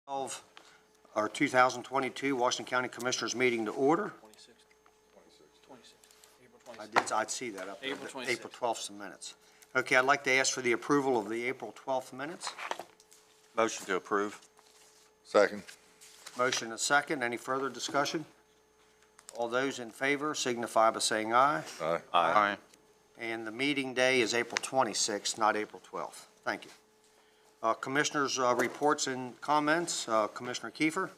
Of our 2022 Washington County Commissioners meeting to order. 26. I'd see that up there. April 26th. April 12th, some minutes. Okay, I'd like to ask for the approval of the April 12th minutes. Motion to approve. Second. Motion and second. Any further discussion? All those in favor signify by saying aye. Aye. Aye. And the meeting day is April 26th, not April 12th. Thank you. Commissioners' reports and comments. Commissioner Kiefer.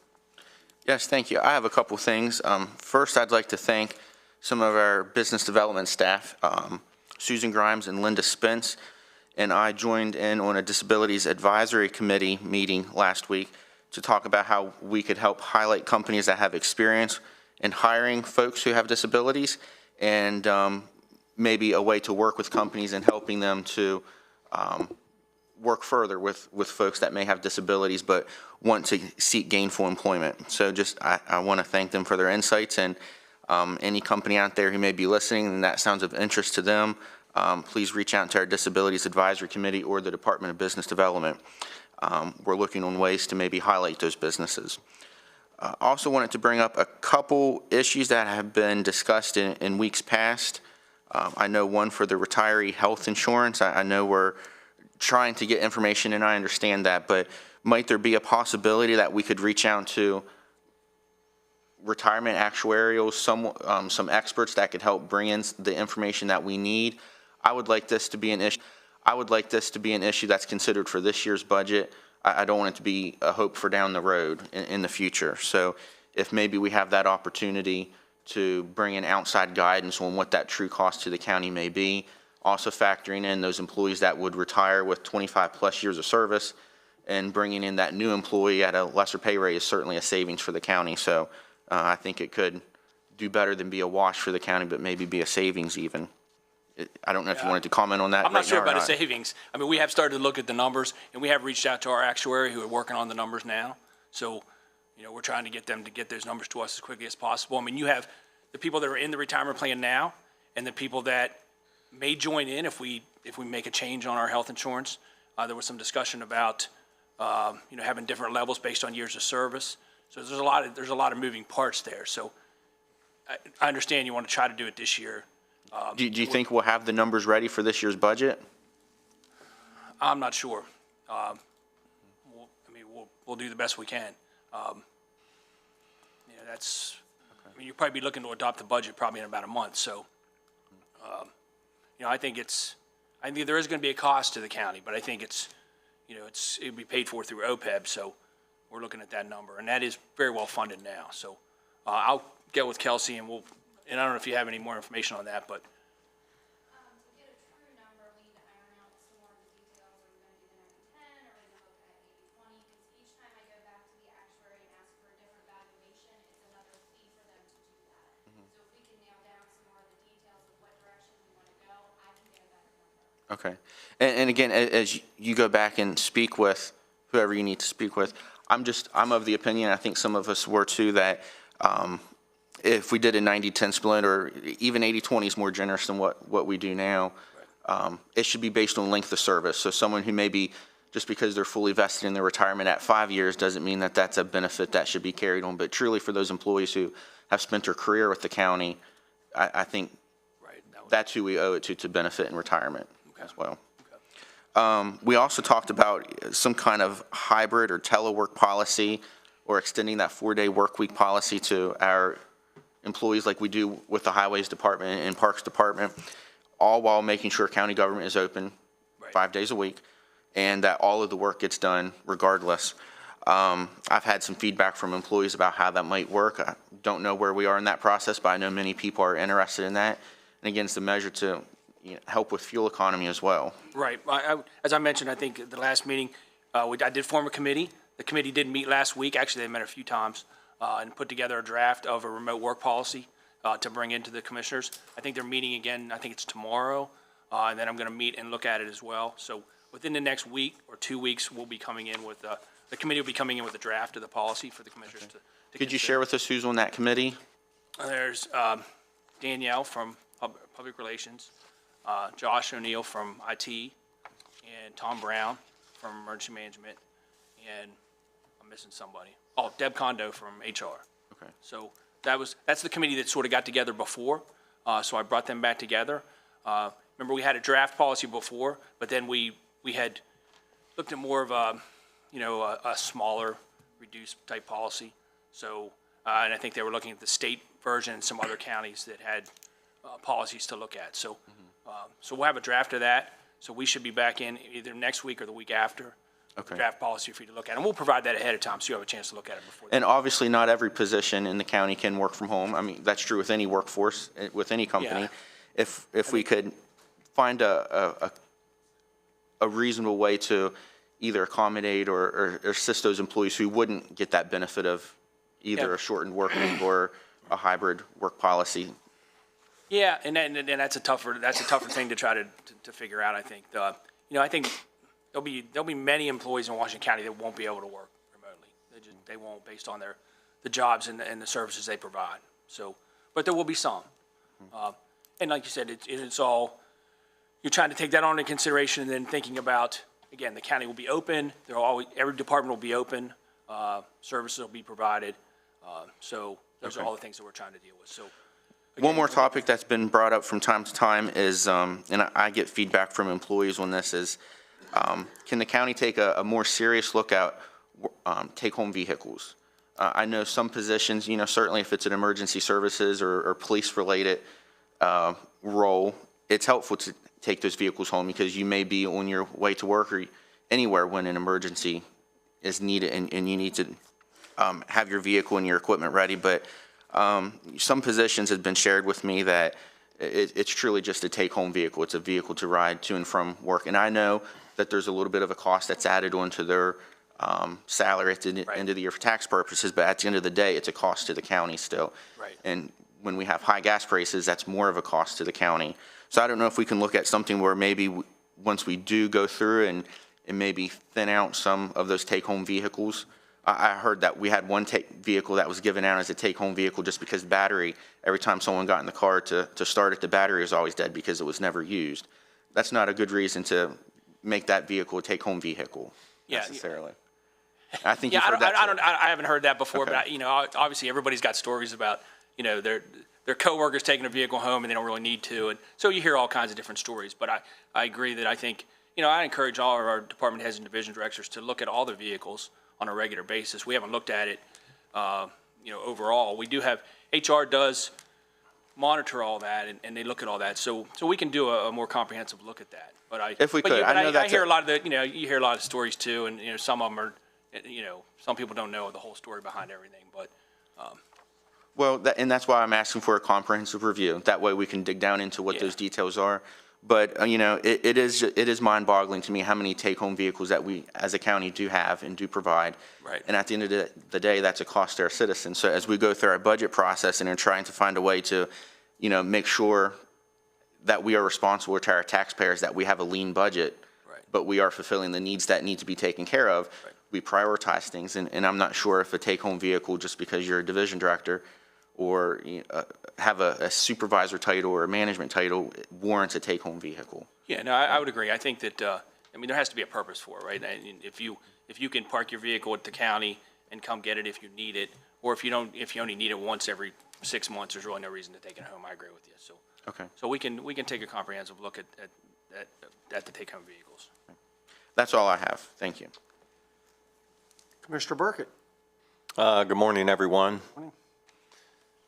Yes, thank you. I have a couple things. First, I'd like to thank some of our business development staff, Susan Grimes and Linda Spence, and I joined in on a disabilities advisory committee meeting last week to talk about how we could help highlight companies that have experience in hiring folks who have disabilities, and maybe a way to work with companies and helping them to work further with folks that may have disabilities but want to seek gainful employment. So I want to thank them for their insights, and any company out there who may be listening and that sounds of interest to them, please reach out to our Disabilities Advisory Committee or the Department of Business Development. We're looking on ways to maybe highlight those businesses. Also wanted to bring up a couple issues that have been discussed in weeks past. I know one for the retiree health insurance. I know we're trying to get information, and I understand that, but might there be a possibility that we could reach out to retirement actuarials, some experts that could help bring in the information that we need? I would like this to be an issue. I would like this to be an issue that's considered for this year's budget. I don't want it to be a hope for down the road in the future. So if maybe we have that opportunity to bring in outside guidance on what that true cost to the county may be, also factoring in those employees that would retire with 25 plus years of service, and bringing in that new employee at a lesser pay rate is certainly a savings for the county. So I think it could do better than be a wash for the county, but maybe be a savings even. I don't know if you wanted to comment on that. I'm not sure about the savings. I mean, we have started to look at the numbers, and we have reached out to our actuary who are working on the numbers now. So, you know, we're trying to get them to get those numbers to us as quickly as possible. I mean, you have the people that are in the retirement plan now, and the people that may join in if we make a change on our health insurance. There was some discussion about you know, having different levels based on years of service. So there's a lot of moving parts there. So I understand you want to try to do it this year. Do you think we'll have the numbers ready for this year's budget? I'm not sure. We'll do the best we can. You know, that's. Okay. I mean, you'll probably be looking to adopt the budget probably in about a month. So, you know, I think there is going to be a cost to the county, but I think it'll be paid for through OPEB. So, we're looking at that number, and that is very well funded now. So, I'll get with Kelsey, and I don't know if you have any more information on that, but. To get a true number, we need to iron out some more of the details. Are we going to do the 90-10, or are we going to look at 80-20? Because each time I go back to the actuary and ask for a different valuation, it's another fee for them to do that. So if we can nail down some more of the details of what direction we want to go, I can get a better number. Okay. And again, as you go back and speak with whoever you need to speak with, I'm of the opinion, I think some of us were too, that if we did a 90-10 split, or even 80-20 is more generous than what we do now, it should be based on length of service. So someone who maybe just because they're fully vested in their retirement at 5 years doesn't mean that that's a benefit that should be carried on. But truly for those employees who have spent their career with the county, I think that's who we owe it to benefit in retirement as well. We also talked about some kind of hybrid or telework policy, or extending that 4-day work week policy to our employees like we do with the Highways Department and Parks Department, all while making sure county government is open 5 days a week and that all of the work gets done regardless. I've had some feedback from employees about how that might work. I don't know where we are in that process, but I know many people are interested in that. And again, it's a measure to help with fuel economy as well. Right. As I mentioned, I think at the last meeting, I did form a committee. The committee did meet last week. Actually, they met a few times and put together a draft of a remote work policy to bring into the commissioners. I think they're meeting again, I think it's tomorrow, and then I'm going to meet and look at it as well. So within the next week or 2 weeks, we'll be coming in with, the committee will be coming in with a draft of the policy for the commissioners to Could consider. you share with us who's on that committee? There's Danielle from Public Relations, Josh O'Neill from IT, and Tom Brown from Emergency Management, and missing somebody. Oh, Deb Condo from HR. Okay. So that's the committee that sort of got together before, so I brought them back together. Remember, we had a draft policy before, but then we had looked at more of a, a smaller, reduced type policy. So, and I think they were looking at the state version and some other counties that had policies to look at. So, so we'll have a draft of that. So we should be back in either next week or the week after. Okay. Draft policy for you to look at, and we'll provide that ahead of time so you have a chance to look at it before. And obviously, not every position in the county can work from home. I mean, that's true with any workforce, with any company. Yeah. If we could find a reasonable way to either accommodate or assist those employees who wouldn't get that benefit of either Yeah. a shortened work week or a hybrid work policy. Yeah, and that's a tougher thing to try to figure out. I think I think there'll be many employees in Washington County that won't be able to work remotely. They won't, based on the jobs and the services they provide. So, but there will be some. And like you said, it's all, you're trying to take that on into consideration and then thinking about, again, the county will be open. Every department will be open. Services will be provided. So those are all the things that we're trying to deal with. So. One more topic that's been brought up from time to time is, and I get feedback from employees on this, is can the county take a more serious look at take-home vehicles? I know some positions, certainly if it's an emergency services or police-related role, it's helpful to take those vehicles home because you may be on your way to work or anywhere when an emergency is needed and you need to have your vehicle and your equipment ready. But some positions have been shared with me that it's truly just a take-home vehicle. It's a vehicle to ride to and from work. And I know that there's a little bit of a cost that's added onto their salary at the end of the year for tax purposes, but at the end of the day, it's a cost to the county still. Right. And when we have high gas prices, that's more of a cost to the county. So I don't know if we can look at something where maybe once we do go through and maybe thin out some of those take-home vehicles. I heard that we had one vehicle that was given out as a take-home vehicle just because the battery, every time someone got in the car to start it, the battery was always dead because it was never used. That's not a good reason to make that vehicle a take-home vehicle necessarily. I think you've heard that too. I haven't heard that before, Okay. but obviously everybody's got stories about, their coworkers taking a vehicle home and they don't really need to, and so you hear all kinds of different stories. But I agree that I think, I encourage all of our department heads and division directors to look at all their vehicles on a regular basis. We haven't looked at it, overall. We do have, HR does monitor all that and they look at all that, so we can do a more comprehensive look at that. But If we could, I know I hear a lot of you hear a lot of stories too, and some of them are, some people don't know the whole story behind everything, but. Well, and that's why I'm asking for a comprehensive review. That way we can dig down into what those details are. But, it is mind-boggling to me how many take-home vehicles that we, as a county, do have and do provide. Right. And at the end of the day, that's a cost to our citizens. So as we go through our budget process and are trying to find a way to, make sure that we are responsible to our taxpayers, that we have a lean budget, but we are fulfilling the needs that need to be taken care of, we prioritize things. And I'm not sure if a take-home vehicle, just because you're a division director, or have a supervisor title or a management title warrants a take-home vehicle. Yeah, no, I would agree. I think that, there has to be a purpose for it, right? And if you can park your vehicle at the county and come get it if you need it, or if you only need it once every 6 months, there's really no reason to take it home. I agree with you. So, okay. So we can take a comprehensive look at the take-home vehicles. That's all I have. Thank you. Commissioner Burkett. Good morning, everyone.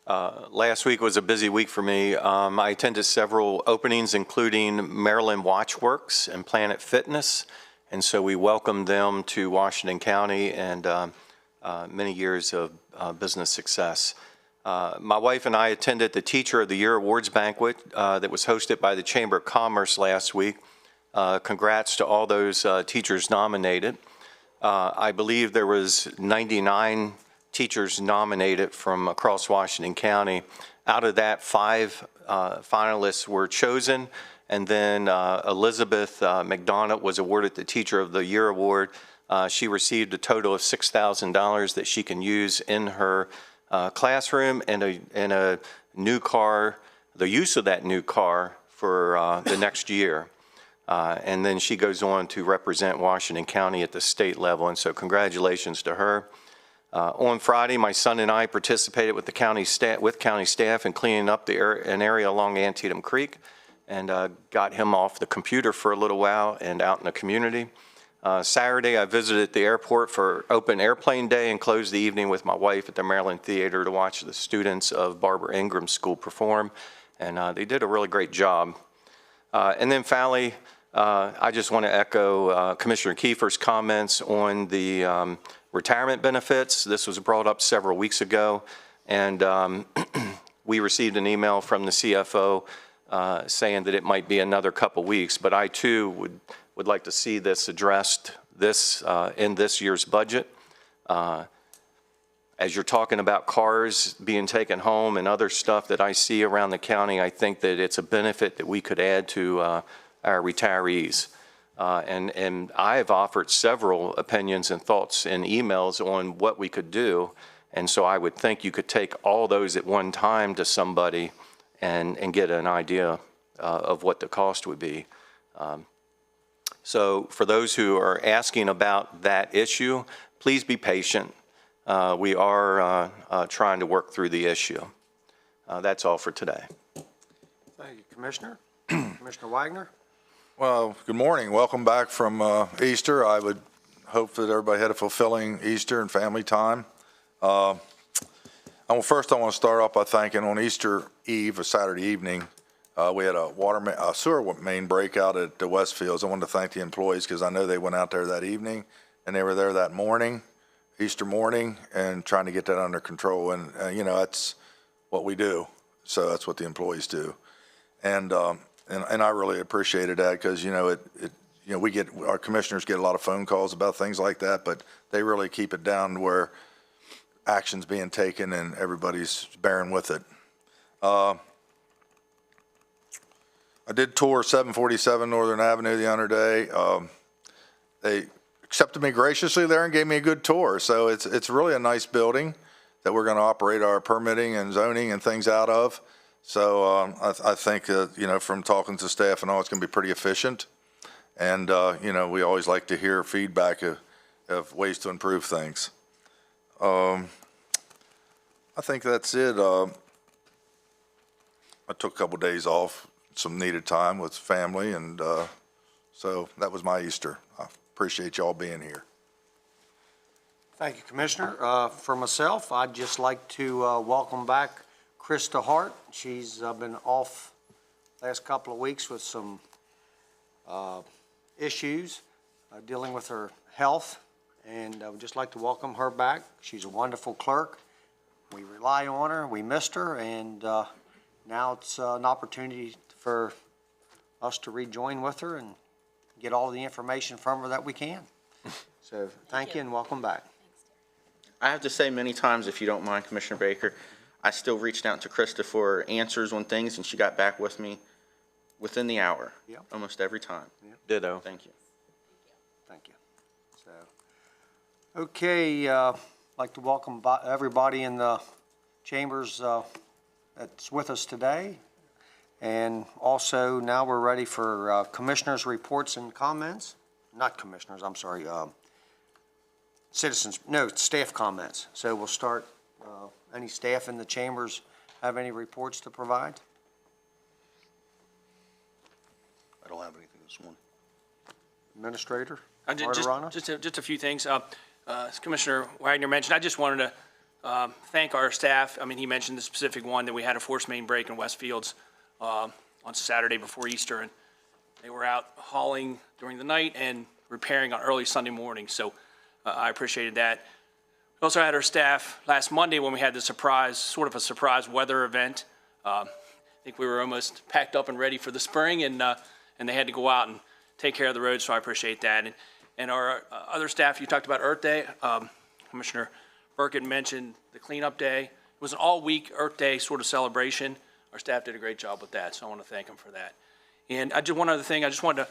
Last week was a busy week for me. I attended several openings, including Maryland Watchworks and Planet Fitness, and so we welcomed them to Washington County and many years of business success. My wife and I attended the Teacher of the Year Awards banquet that was hosted by the Chamber of Commerce last week. Congrats to all those teachers nominated. I believe there was 99 teachers nominated from across Washington County. Out of that, 5 finalists were chosen, and then Elizabeth McDonough was awarded the Teacher of the Year Award. She received a total of $6,000 that she can use in her classroom and a new car, the use of that new car for the next year. And then she goes on to represent Washington County at the state level, and so congratulations to her. On Friday, my son and I participated with the county staff in cleaning up an area along Antietam Creek, and got him off the computer for a little while and out in the community. Saturday, I visited the airport for open airplane day and closed the evening with my wife at the Maryland Theater to watch the students of Barbara Ingram's school perform, and they did a really great job. And then finally, I just want to echo Commissioner Kiefer's comments on the retirement benefits. This was brought up several weeks ago, and we received an email from the CFO saying that it might be another couple weeks, but I too would like to see this addressed in this year's budget. As you're talking about cars being taken home and other stuff that I see around the county, I think that it's a benefit that we could add to our retirees. And I have offered several opinions and thoughts and emails on what we could do. And so I would think you could take all those at one time to somebody and get an idea of what the cost would be. So for those who are asking about that issue, please be patient. We are trying to work through the issue. That's all for today. Thank you, Commissioner. Commissioner Wagner? Well, good morning. Welcome back from Easter. I would hope that everybody had a fulfilling Easter and family time. First, I want to start off by thanking on Easter Eve, a Saturday evening, we had a sewer main breakout at the Westfields. I wanted to thank the employees because I know they went out there that evening and they were there that morning, Easter morning, and trying to get that under control. And that's what we do. So that's what the employees do. And I really appreciated that because we get, our commissioners get a lot of phone calls about things like that, but they really keep it down where action's being taken and everybody's bearing with it. I did tour 747 Northern Avenue the other day. They accepted me graciously there and gave me a good tour. So it's really a nice building that we're going to operate our permitting and zoning and things out of. So I think from talking to staff and all, it's going to be pretty efficient. And we always like to hear feedback of ways to improve things. I think that's it. I took a couple days off, some needed time with family, and so that was my Easter. I appreciate y'all being here. Thank you, Commissioner. For myself, I'd just like to welcome back Krista Hart. She's been off last couple of weeks with some issues dealing with her health, and I would just like to welcome her back. She's a wonderful clerk. We rely on her. We missed her, and now it's an opportunity for us to rejoin with her and get all the information from her that we can. So thank you and welcome back. I have to say many times, if you don't mind, Commissioner Baker, I still reached out to Krista for answers on things, and she got back with me within the hour, almost every time. Ditto. Thank you. Thank you. So, okay, I'd like to welcome everybody in the chambers that's with us today. And also now we're ready for commissioners' reports and comments. Not commissioners, I'm sorry, staff comments. So we'll start, any staff in the chambers have any reports to provide? I don't have anything this morning. Administrator? Just a few things. As Commissioner Wagner mentioned, I just wanted to thank our staff. I mean, he mentioned the specific one that we had a force main break in Westfields on Saturday before Easter, and they were out hauling during the night and repairing on early Sunday morning. So I appreciated that. We also had our staff last Monday when we had the sort of a surprise weather event. I think we were almost packed up and ready for the spring, and they had to go out and take care of the roads, so I appreciate that. And our other staff, you talked about Earth Day. Commissioner Burkett mentioned the cleanup day. It was an all-week Earth Day sort of celebration. Our staff did a great job with that, so I want to thank them for that. And one other thing, I just wanted to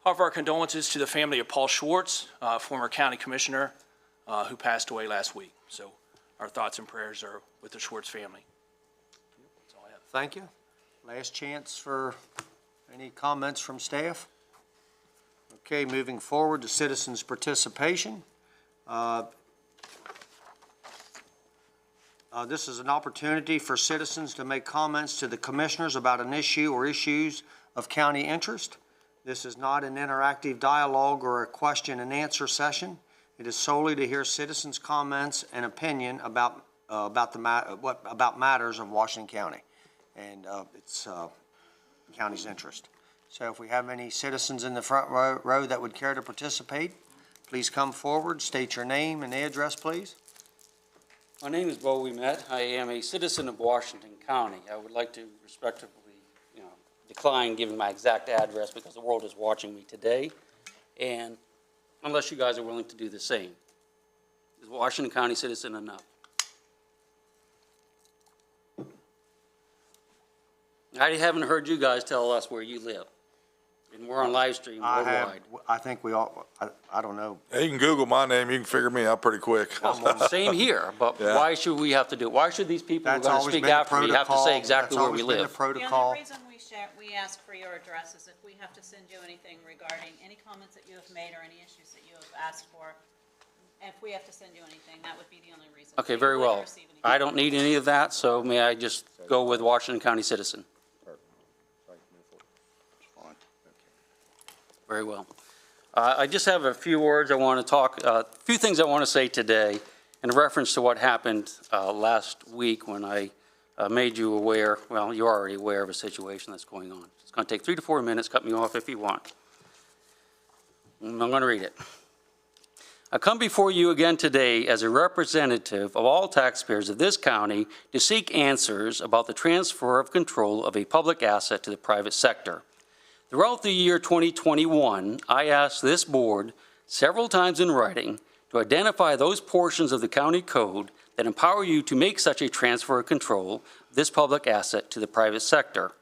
offer our condolences to the family of Paul Schwartz, former county commissioner, who passed away last week. So our thoughts and prayers are with the Schwartz family. That's all I have. Thank you. Last chance for any comments from staff? Okay, moving forward to citizens' participation. This is an opportunity for citizens to make comments to the commissioners about an issue or issues of county interest. This is not an interactive dialogue or a question and answer session. It is solely to hear citizens' comments and opinion about matters of Washington County and its county's interest. So if we have any citizens in the front row that would care to participate, please come forward, state your name and address, please. My name is Bo Met. I am a citizen of Washington County. I would like to respectfully, decline giving my exact address because the world is watching me today, and unless you guys are willing to do the same. Is Washington County citizen enough? I haven't heard you guys tell us where you live, and we're on live stream worldwide. I think we all, I don't know. Hey, you can Google my name, you can figure me out pretty quick. Same here, but Yeah. why should we have to do it? Why should these people who are That's going to always speak been the after me have to protocol. say exactly where we That's always been live? the The protocol. only reason we ask for your address is if we have to send you anything regarding any comments that you have made or any issues that you have asked for. If we have to send you anything, that would be the only reason. Okay, You very wouldn't well. receive anything. I don't need any of that, so may I just go with Washington County citizen? Very well. I just have a few words I want to talk, a few things I want to say today in reference to what happened last week when I made you aware, well, you're already aware of a situation that's going on. It's going to take 3 to 4 minutes, cut me off if you want. I'm going to read it. I come before you again today as a representative of all taxpayers of this county to seek answers about the transfer of control of a public asset to the private sector. Throughout the year 2021, I asked this board several times in writing to identify those portions of the county code that empower you to make such a transfer of control of this public asset to the private sector.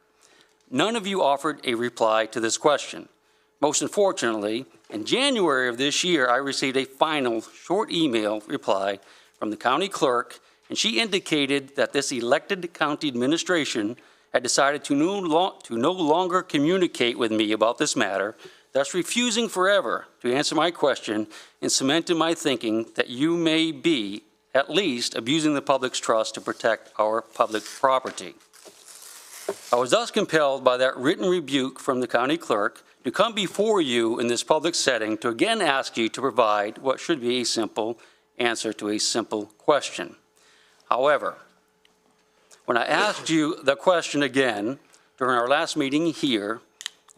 None of you offered a reply to this question. Most unfortunately, in January of this year, I received a final short email reply from the county clerk, and she indicated that this elected county administration had decided to no longer communicate with me about this matter, thus refusing forever to answer my question and cemented my thinking that you may be, at least, abusing the public's trust to protect our public property. I was thus compelled by that written rebuke from the county clerk to come before you in this public setting to again ask you to provide what should be a simple answer to a simple question. However, when I asked you the question again during our last meeting here,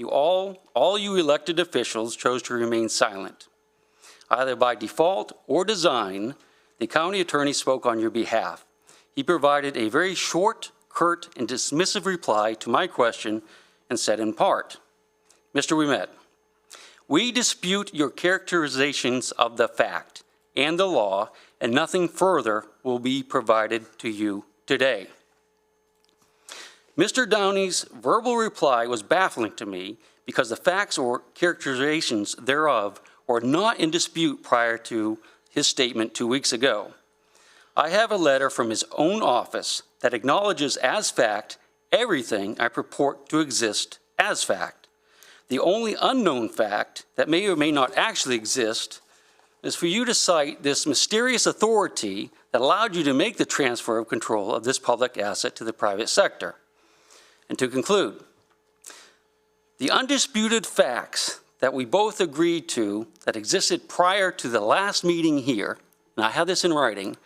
all you elected officials chose to remain silent. Either by default or design, the county attorney spoke on your behalf. He provided a very short, curt, and dismissive reply to my question and said in part, Mr. Ouimet, we dispute your characterizations of the fact and the law, and nothing further will be provided to you today. Mr. Downey's verbal reply was baffling to me because the facts or characterizations thereof were not in dispute prior to his statement 2 weeks ago. I have a letter from his own office that acknowledges as fact everything I purport to exist as fact. The only unknown fact that may or may not actually exist is for you to cite this mysterious authority that allowed you to make the transfer of control of this public asset to the private sector. And to conclude, the undisputed facts that we both agreed to that existed prior to the last meeting here, and I have this in writing,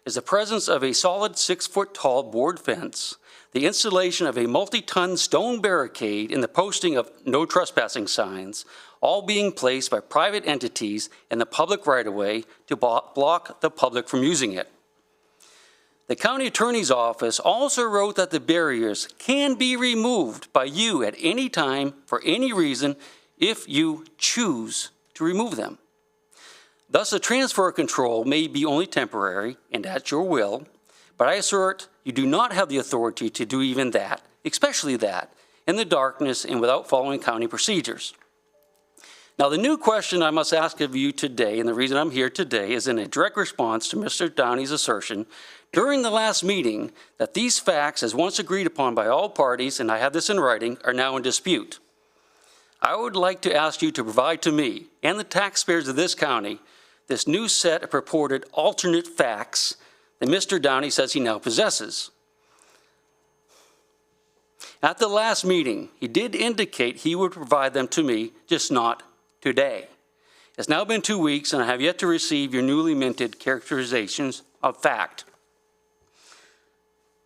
is the presence of a solid 6-foot-tall board fence, the installation of a multi-ton stone barricade, and the posting of no trespassing signs, all being placed by private entities in the public right-of-way to block the public from using it. The county attorney's office also wrote that the barriers can be removed by you at any time for any reason if you choose to remove them. Thus, the transfer of control may be only temporary and at your will, but I assert you do not have the authority to do even that, especially that, in the darkness and without following county procedures. Now, the new question I must ask of you today, and the reason I'm here today, is in a direct response to Mr. Downey's assertion during the last meeting that these facts, as once agreed upon by all parties, and I have this in writing, are now in dispute. I would like to ask you to provide to me and the taxpayers of this county this new set of purported alternate facts that Mr. Downey says he now possesses. At the last meeting, he did indicate he would provide them to me, just not today. It's now been 2 weeks, and I have yet to receive your newly minted characterizations of fact.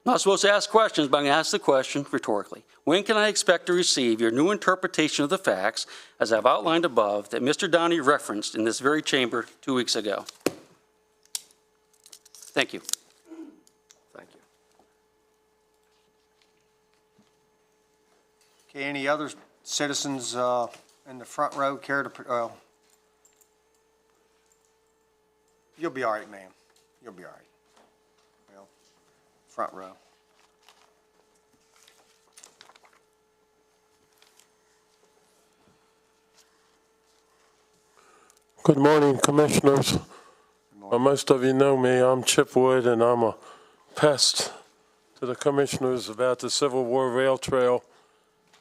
I'm not supposed to ask questions, but I'm going to ask the question rhetorically. When can I expect to receive your new interpretation of the facts, as I've outlined above, that Mr. Downey referenced in this very chamber 2 weeks ago? Thank you. Thank you. Okay, any other citizens in the front row care to, you'll be all right, ma'am. You'll be all right. Well, front row. Good morning, Commissioners. Most of you know me. I'm Chip Wood, and I'm a pest to the Commissioners about the Civil War Rail Trail.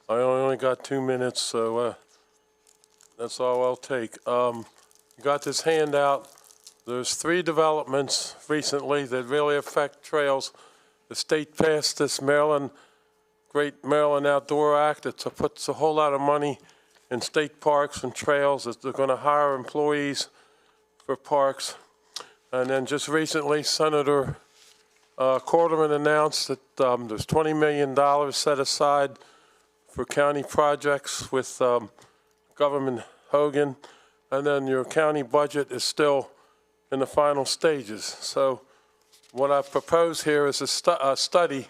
I only got 2 minutes, so that's all I'll take. You got this handout. There's 3 developments recently that really affect trails. The state passed this Great Maryland Outdoor Act. It puts a whole lot of money in state parks and trails. They're going to hire employees for parks. And then just recently, Senator Corderman announced that there's $20 million set aside for county projects with Government Hogan. And then your county budget is still in the final stages. So what I propose here is a study,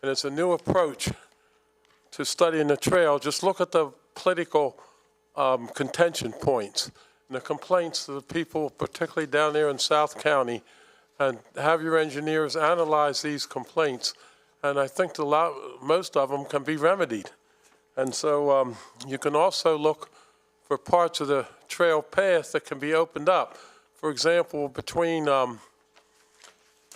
and it's a new approach to studying the trail. Just look at the political contention points and the complaints of the people, particularly down there in South County, and have your engineers analyze these complaints. And I think most of them can be remedied. And so you can also look for parts of the trail path that can be opened up. For example, between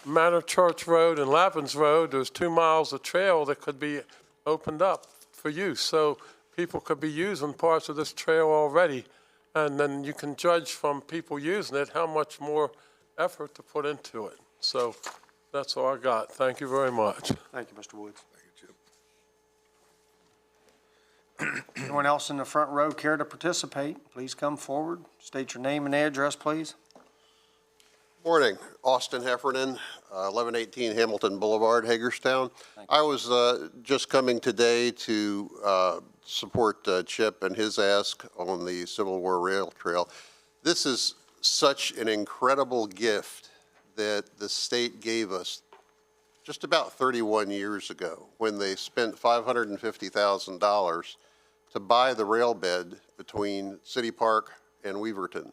Manor Church Road and Lappins Road, there's 2 miles of trail that could be opened up for use. So people could be using parts of this trail already, and then you can judge from people using it how much more effort to put into it. So that's all I got. Thank you very much. Thank you, Mr. Woods. Anyone else in the front row care to participate? Please come forward. State your name and address, please. Morning, Austin Heffernan, 1118 Hamilton Boulevard, Hagerstown. I was just coming today to support Chip and his ask on the Civil War Rail Trail. This is such an incredible gift that the state gave us just about 31 years ago when they spent $550,000 to buy the rail bed between City Park and Weaverton.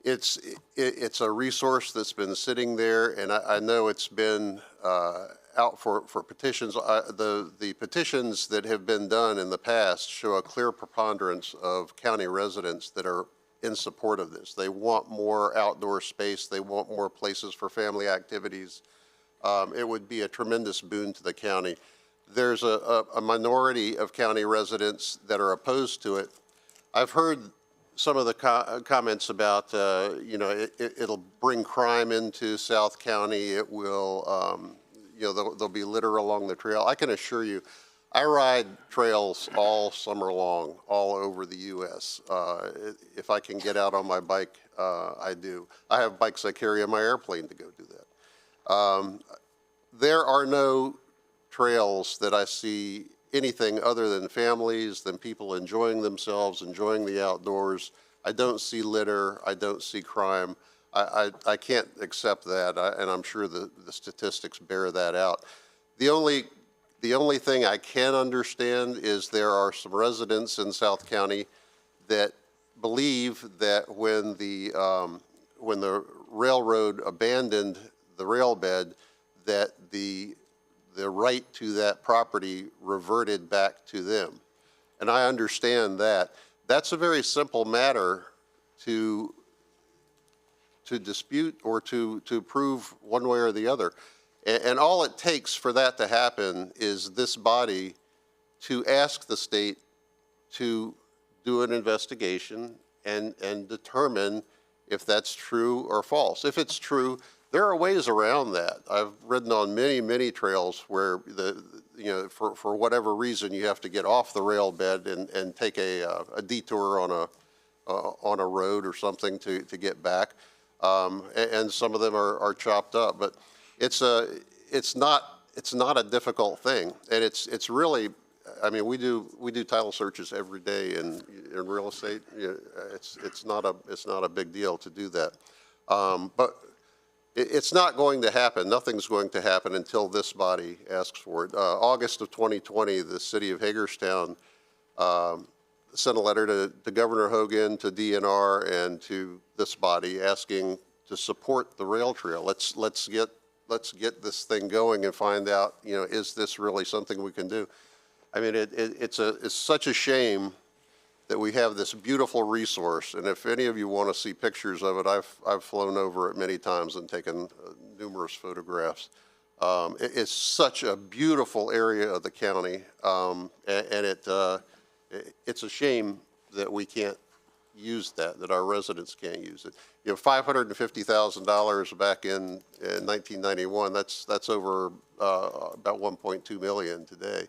It's a resource that's been sitting there, and I know it's been out for petitions. The petitions that have been done in the past show a clear preponderance of county residents that are in support of this. They want more outdoor space. They want more places for family activities. It would be a tremendous boon to the county. There's a minority of county residents that are opposed to it. I've heard some of the comments about, it'll bring crime into South County. It will, there'll be litter along the trail. I can assure you, I ride trails all summer long, all over the U.S. If I can get out on my bike, I do. I have bikes I carry in my airplane to go do that. There are no trails that I see anything other than families, than people enjoying themselves, enjoying the outdoors. I don't see litter. I don't see crime. I can't accept that, and I'm sure the statistics bear that out. The only thing I can understand is there are some residents in South County that believe that when the railroad abandoned the rail bed, that the right to that property reverted back to them. And I understand that. That's a very simple matter to dispute or to prove one way or the other. And all it takes for that to happen is this body to ask the state to do an investigation and determine if that's true or false. If it's true, there are ways around that. I've ridden on many, many trails where for whatever reason, you have to get off the rail bed and take a detour on a road or something to get back. And some of them are chopped up, but it's not a difficult thing. And it's really, I mean, we do title searches every day in real estate. It's not a big deal to do that. But it's not going to happen. Nothing's going to happen until this body asks for it. August of 2020, the city of Hagerstown sent a letter to Governor Hogan, to DNR, and to this body asking to support the rail trail. Let's get this thing going and find out, is this really something we can do? I mean, it's such a shame that we have this beautiful resource, and if any of you want to see pictures of it, I've flown over it many times and taken numerous photographs. It's such a beautiful area of the county, and it's a shame that we can't use that our residents can't use it. $550,000 back in 1991, that's over about 1.2 million today.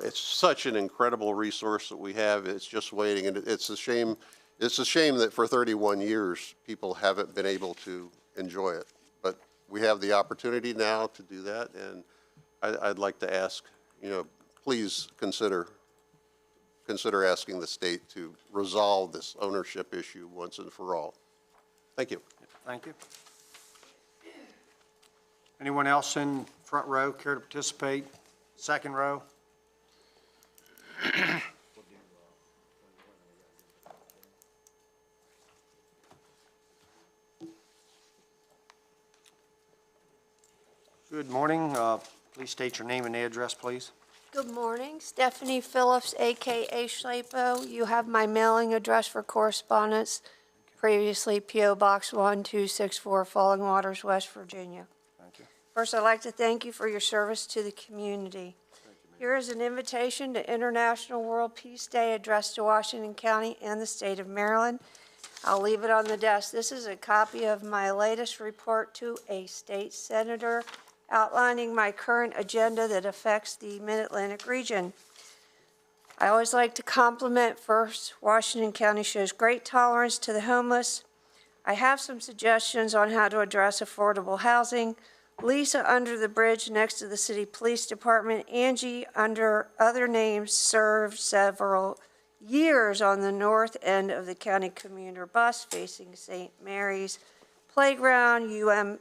It's such an incredible resource that we have. It's just waiting, and it's a shame that for 31 years people haven't been able to enjoy it. But we have the opportunity now to do that, and I'd like to ask, please consider asking the state to resolve this ownership issue once and for all. Thank you. Thank you. Anyone else in front row care to participate? Second row? Good morning. Please state your name and address, please. Good morning, Stephanie Phillips, AKA Schlepo. You have my mailing address for correspondence, previously P.O. Box 1264, Falling Waters, West Virginia. Thank you. First, I'd like to thank you for your service to the community. Here is an invitation to International World Peace Day addressed to Washington County and the state of Maryland. I'll leave it on the desk. This is a copy of my latest report to a state senator outlining my current agenda that affects the Mid-Atlantic region. I always like to compliment first. Washington County shows great tolerance to the homeless. I have some suggestions on how to address affordable housing. Lisa under the bridge next to the city police department. Angie under other names served several years on the north end of the county commuter bus facing St. Mary's Playground, UMHS,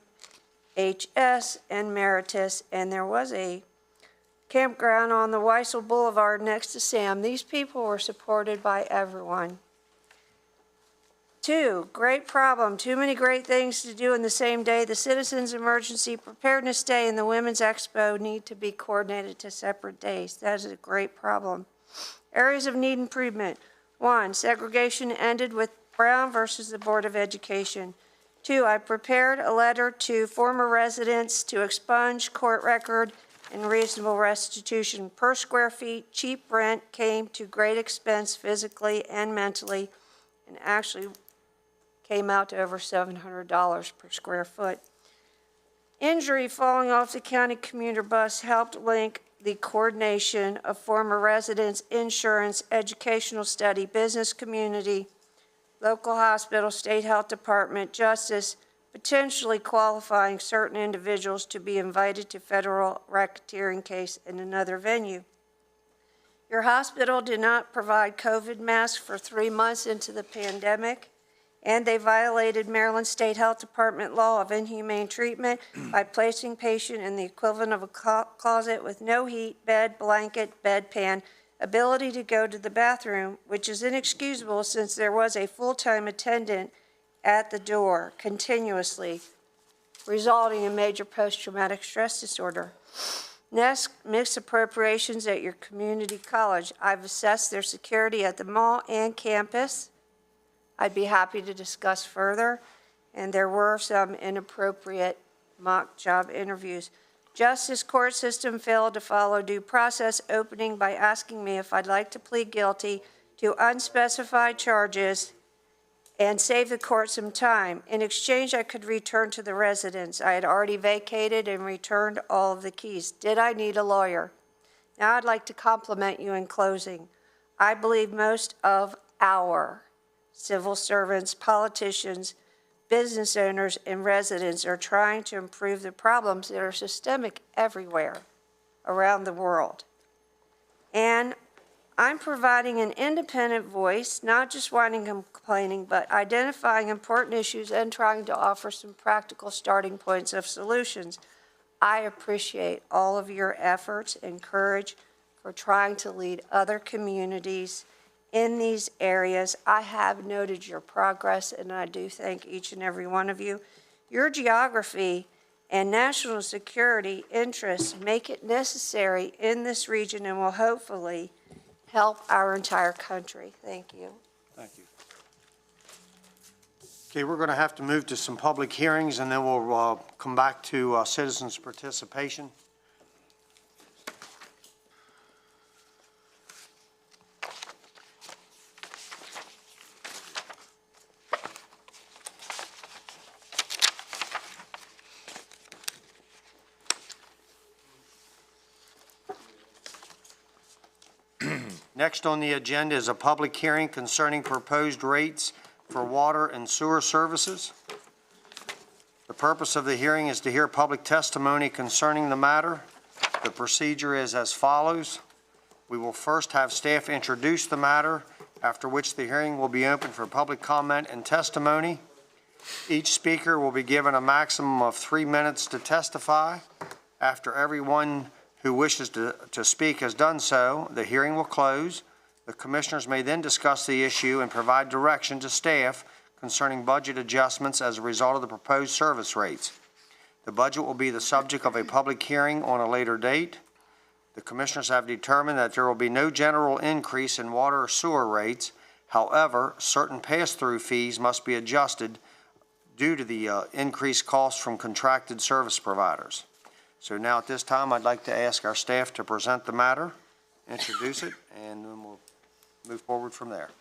and Meritus, and there was a campground on the Weissel Boulevard next to Sam. These people were supported by everyone. 2, great problem. Too many great things to do in the same day. The Citizens Emergency Preparedness Day and the Women's Expo need to be coordinated to separate days. That is a great problem. Areas of need improvement. 1, segregation ended with Brown versus the Board of Education. 2, I prepared a letter to former residents to expunge court record and reasonable restitution per square feet. Cheap rent came to great expense physically and mentally, and actually came out to over $700 per square foot. Injury falling off the county commuter bus helped link the coordination of former residents, insurance, educational study, business community, local hospital, state health department, justice, potentially qualifying certain individuals to be invited to federal racketeering case in another venue. Your hospital did not provide COVID masks for 3 months into the pandemic, and they violated Maryland State Health Department law of inhumane treatment by placing patient in the equivalent of a closet with no heat, bed, blanket, bedpan, ability to go to the bathroom, which is inexcusable since there was a full-time attendant at the door continuously, resulting in major post-traumatic stress disorder. Next, mixed appropriations at your community college. I've assessed their security at the mall and campus. I'd be happy to discuss further, and there were some inappropriate mock job interviews. Justice court system failed to follow due process, opening by asking me if I'd like to plead guilty to unspecified charges and save the court some time. In exchange, I could return to the residence. I had already vacated and returned all of the keys. Did I need a lawyer? Now I'd like to compliment you in closing. I believe most of our civil servants, politicians, business owners, and residents are trying to improve the problems that are systemic everywhere around the world. And I'm providing an independent voice, not just whining and complaining, but identifying important issues and trying to offer some practical starting points of solutions. I appreciate all of your efforts and courage for trying to lead other communities in these areas. I have noted your progress, and I do thank each and every one of you. Your geography and national security interests make it necessary in this region and will hopefully help our entire country. Thank you. Thank you. Okay, we're going to have to move to some public hearings, and then we'll come back to citizens' participation. Next on the agenda is a public hearing concerning proposed rates for water and sewer services. The purpose of the hearing is to hear public testimony concerning the matter. The procedure is as follows. We will first have staff introduce the matter, after which the hearing will be open for public comment and testimony. Each speaker will be given a maximum of 3 minutes to testify. After everyone who wishes to speak has done so, the hearing will close. The commissioners may then discuss the issue and provide direction to staff concerning budget adjustments as a result of the proposed service rates. The budget will be the subject of a public hearing on a later date. The commissioners have determined that there will be no general increase in water or sewer rates. However, certain pass-through fees must be adjusted due to the increased costs from contracted service providers. So now at this time, I'd like to ask our staff to present the matter, introduce it, and then we'll move forward from there.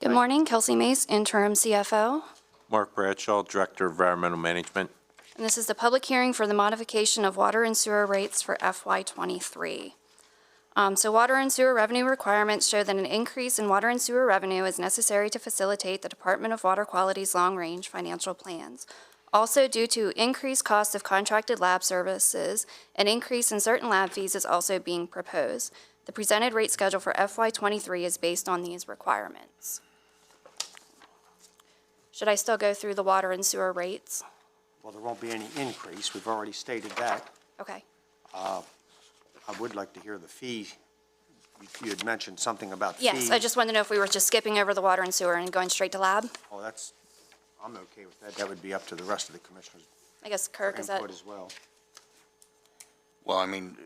Good morning, Kelsey Mace, Interim CFO. Mark Bradshaw, Director of Environmental Management. And this is the public hearing for the modification of water and sewer rates for FY23. So water and sewer revenue requirements show that an increase in water and sewer revenue is necessary to facilitate the Department of Water Quality's long-range financial plans. Also, due to increased costs of contracted lab services, an increase in certain lab fees is also being proposed. The presented rate schedule for FY23 is based on these requirements. Should I still go through the water and sewer rates? Well, there won't be any increase. We've already stated that. Okay. I would like to hear the fee. You had mentioned something about fees. Yes, I just wanted to know if we were just skipping over the water and sewer and going straight to lab? Oh, I'm okay with that. That would be up to the rest of the commissioners. I guess Kirk, is that? Input as well. Well, I mean,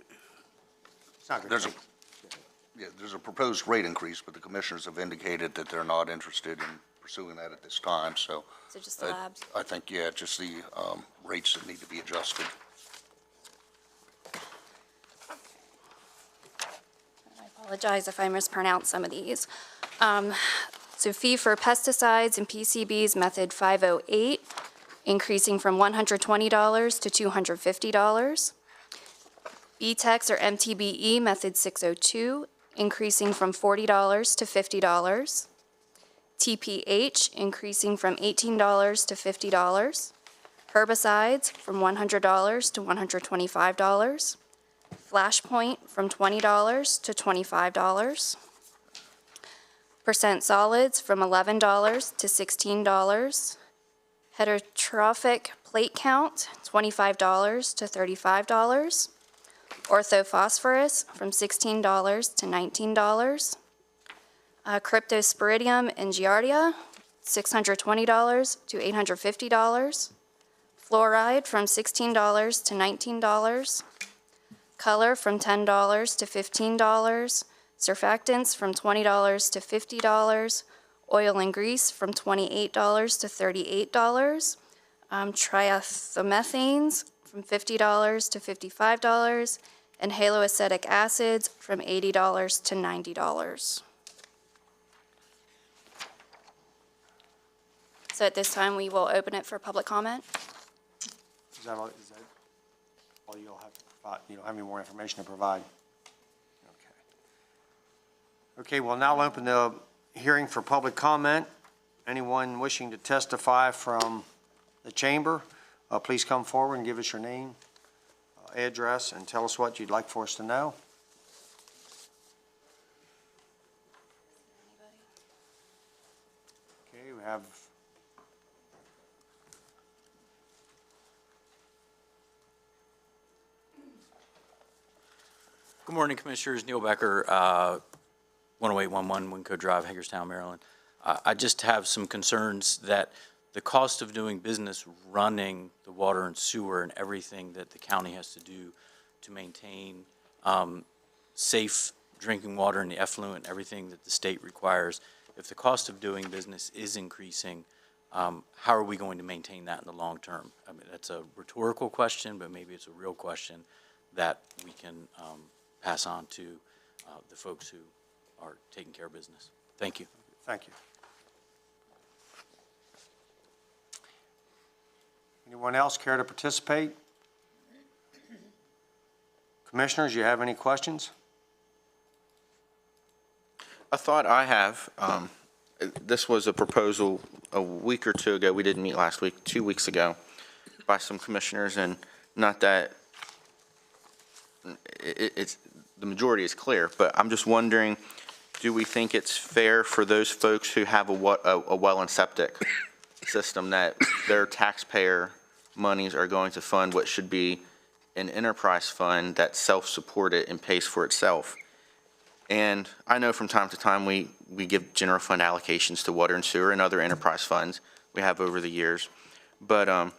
It's not gonna there's a, take- yeah, there's a proposed rate increase, but the commissioners have indicated that they're not interested in pursuing that at this time, so. So just the labs? I think, yeah, just the rates that need to be adjusted. I apologize if I mispronounce some of these. So fee for pesticides and PCBs, method 508, increasing from $120 to $250. BTEX or MTBE, method 602, increasing from $40 to $50. TPH, increasing from $18 to $50. Herbicides, from $100 to $125. Flashpoint, from $20 to $25. Percent solids, from $11 to $16. Heterotrophic plate count, $25 to $35. Orthophosphorus, from $16 to $19. Cryptosporidium and Giardia, $620 to $850. Fluoride, from $16 to $19. Color, from $10 to $15. Surfactants, from $20 to $50. Oil and grease, from $28 to $38. Triethymethanes, from $50 to $55, and haloacetic acids from $80 to $90. So at this time, we will open it for public comment. Is that all you'll have to provide? You don't have any more information to provide? Okay. Okay, we'll now open the hearing for public comment. Anyone wishing to testify from the chamber, please come forward and give us your name, address, and tell us what you'd like for us to know. Okay, we have Good morning, Commissioners. Neil Becker, 10811 Winco Drive, Hagerstown, Maryland. I just have some concerns that the cost of doing business running the water and sewer and everything that the county has to do to maintain safe drinking water and the effluent, everything that the state requires, if the cost of doing business is increasing, how are we going to maintain that in the long term? I mean, that's a rhetorical question, but maybe it's a real question that we can pass on to the folks who are taking care of business. Thank you. Thank you. Anyone else care to participate? Commissioners, you have any questions? A thought I have, this was a proposal a week or two ago, we didn't meet last week, 2 weeks ago, by some commissioners, and not that it's, the majority is clear, but I'm just wondering, do we think it's fair for those folks who have a well and septic system that their taxpayer monies are going to fund what should be an enterprise fund that's self-supported and pays for itself? And I know from time to time we give general fund allocations to water and sewer and other enterprise funds we have over the years. But,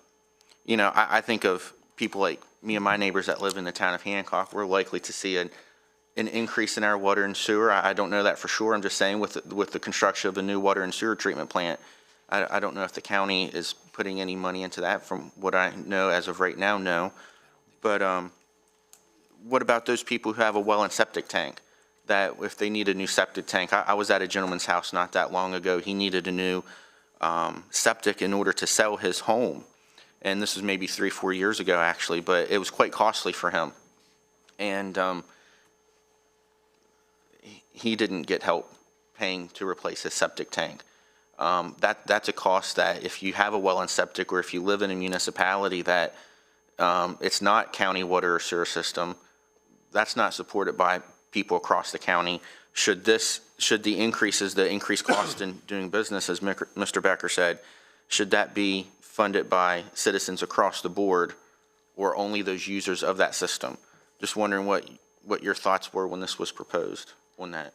you know, I think of people like me and my neighbors that live in the town of Hancock. We're likely to see an increase in our water and sewer. I don't know that for sure. I'm just saying with the construction of a new water and sewer treatment plant, I don't know if the county is putting any money into that. From what I know as of right now, no. But what about those people who have a well and septic tank? That if they need a new septic tank, I was at a gentleman's house not that long ago. He needed a new septic in order to sell his home. And this was maybe 3-4 years ago, actually, but it was quite costly for him. And he didn't get help paying to replace his septic tank. That's a cost that if you have a well and septic, or if you live in a municipality that it's not county water or sewer system, that's not supported by people across the county. Should the increased cost in doing business, as Mr. Becker said, should that be funded by citizens across the board, or only those users of that system? Just wondering what your thoughts were when this was proposed on that.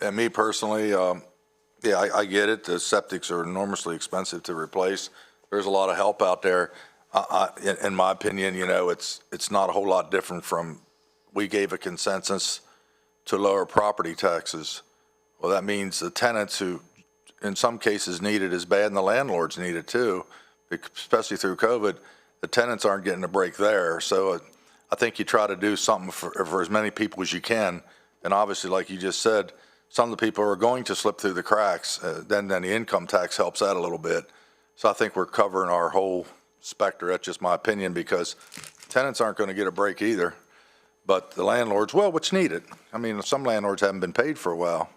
And me personally, yeah, I get it. The septics are enormously expensive to replace. There's a lot of help out there. In my opinion, you know, it's not a whole lot different from, we gave a consensus to lower property taxes. Well, that means the tenants who in some cases need it as bad, and the landlords need it too, especially through COVID. The tenants aren't getting a break there. So I think you try to do something for as many people as you can. And obviously, like you just said, some of the people are going to slip through the cracks. Then the income tax helps out a little bit. So I think we're covering our whole spectrum. That's just my opinion, because tenants aren't going to get a break either. But the landlords, well, what's needed? I mean, some landlords haven't been paid for a while.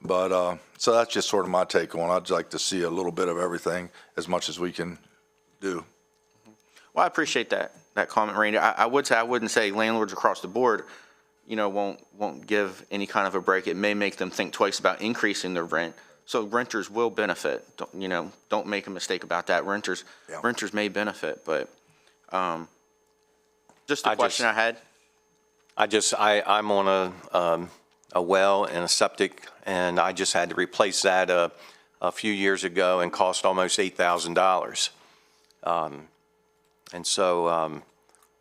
But so that's just sort of my take on it. I'd like to see a little bit of everything as much as we can do. Well, I appreciate that comment, Randy. I would say, I wouldn't say landlords across the board, you know, won't give any kind of a break. It may make them think twice about increasing their rent. So renters will benefit. Don't make a mistake about that. Renters may benefit, but just a question I had. I'm on a well and a septic, and I just had to replace that a few years ago, and cost almost $8,000. And so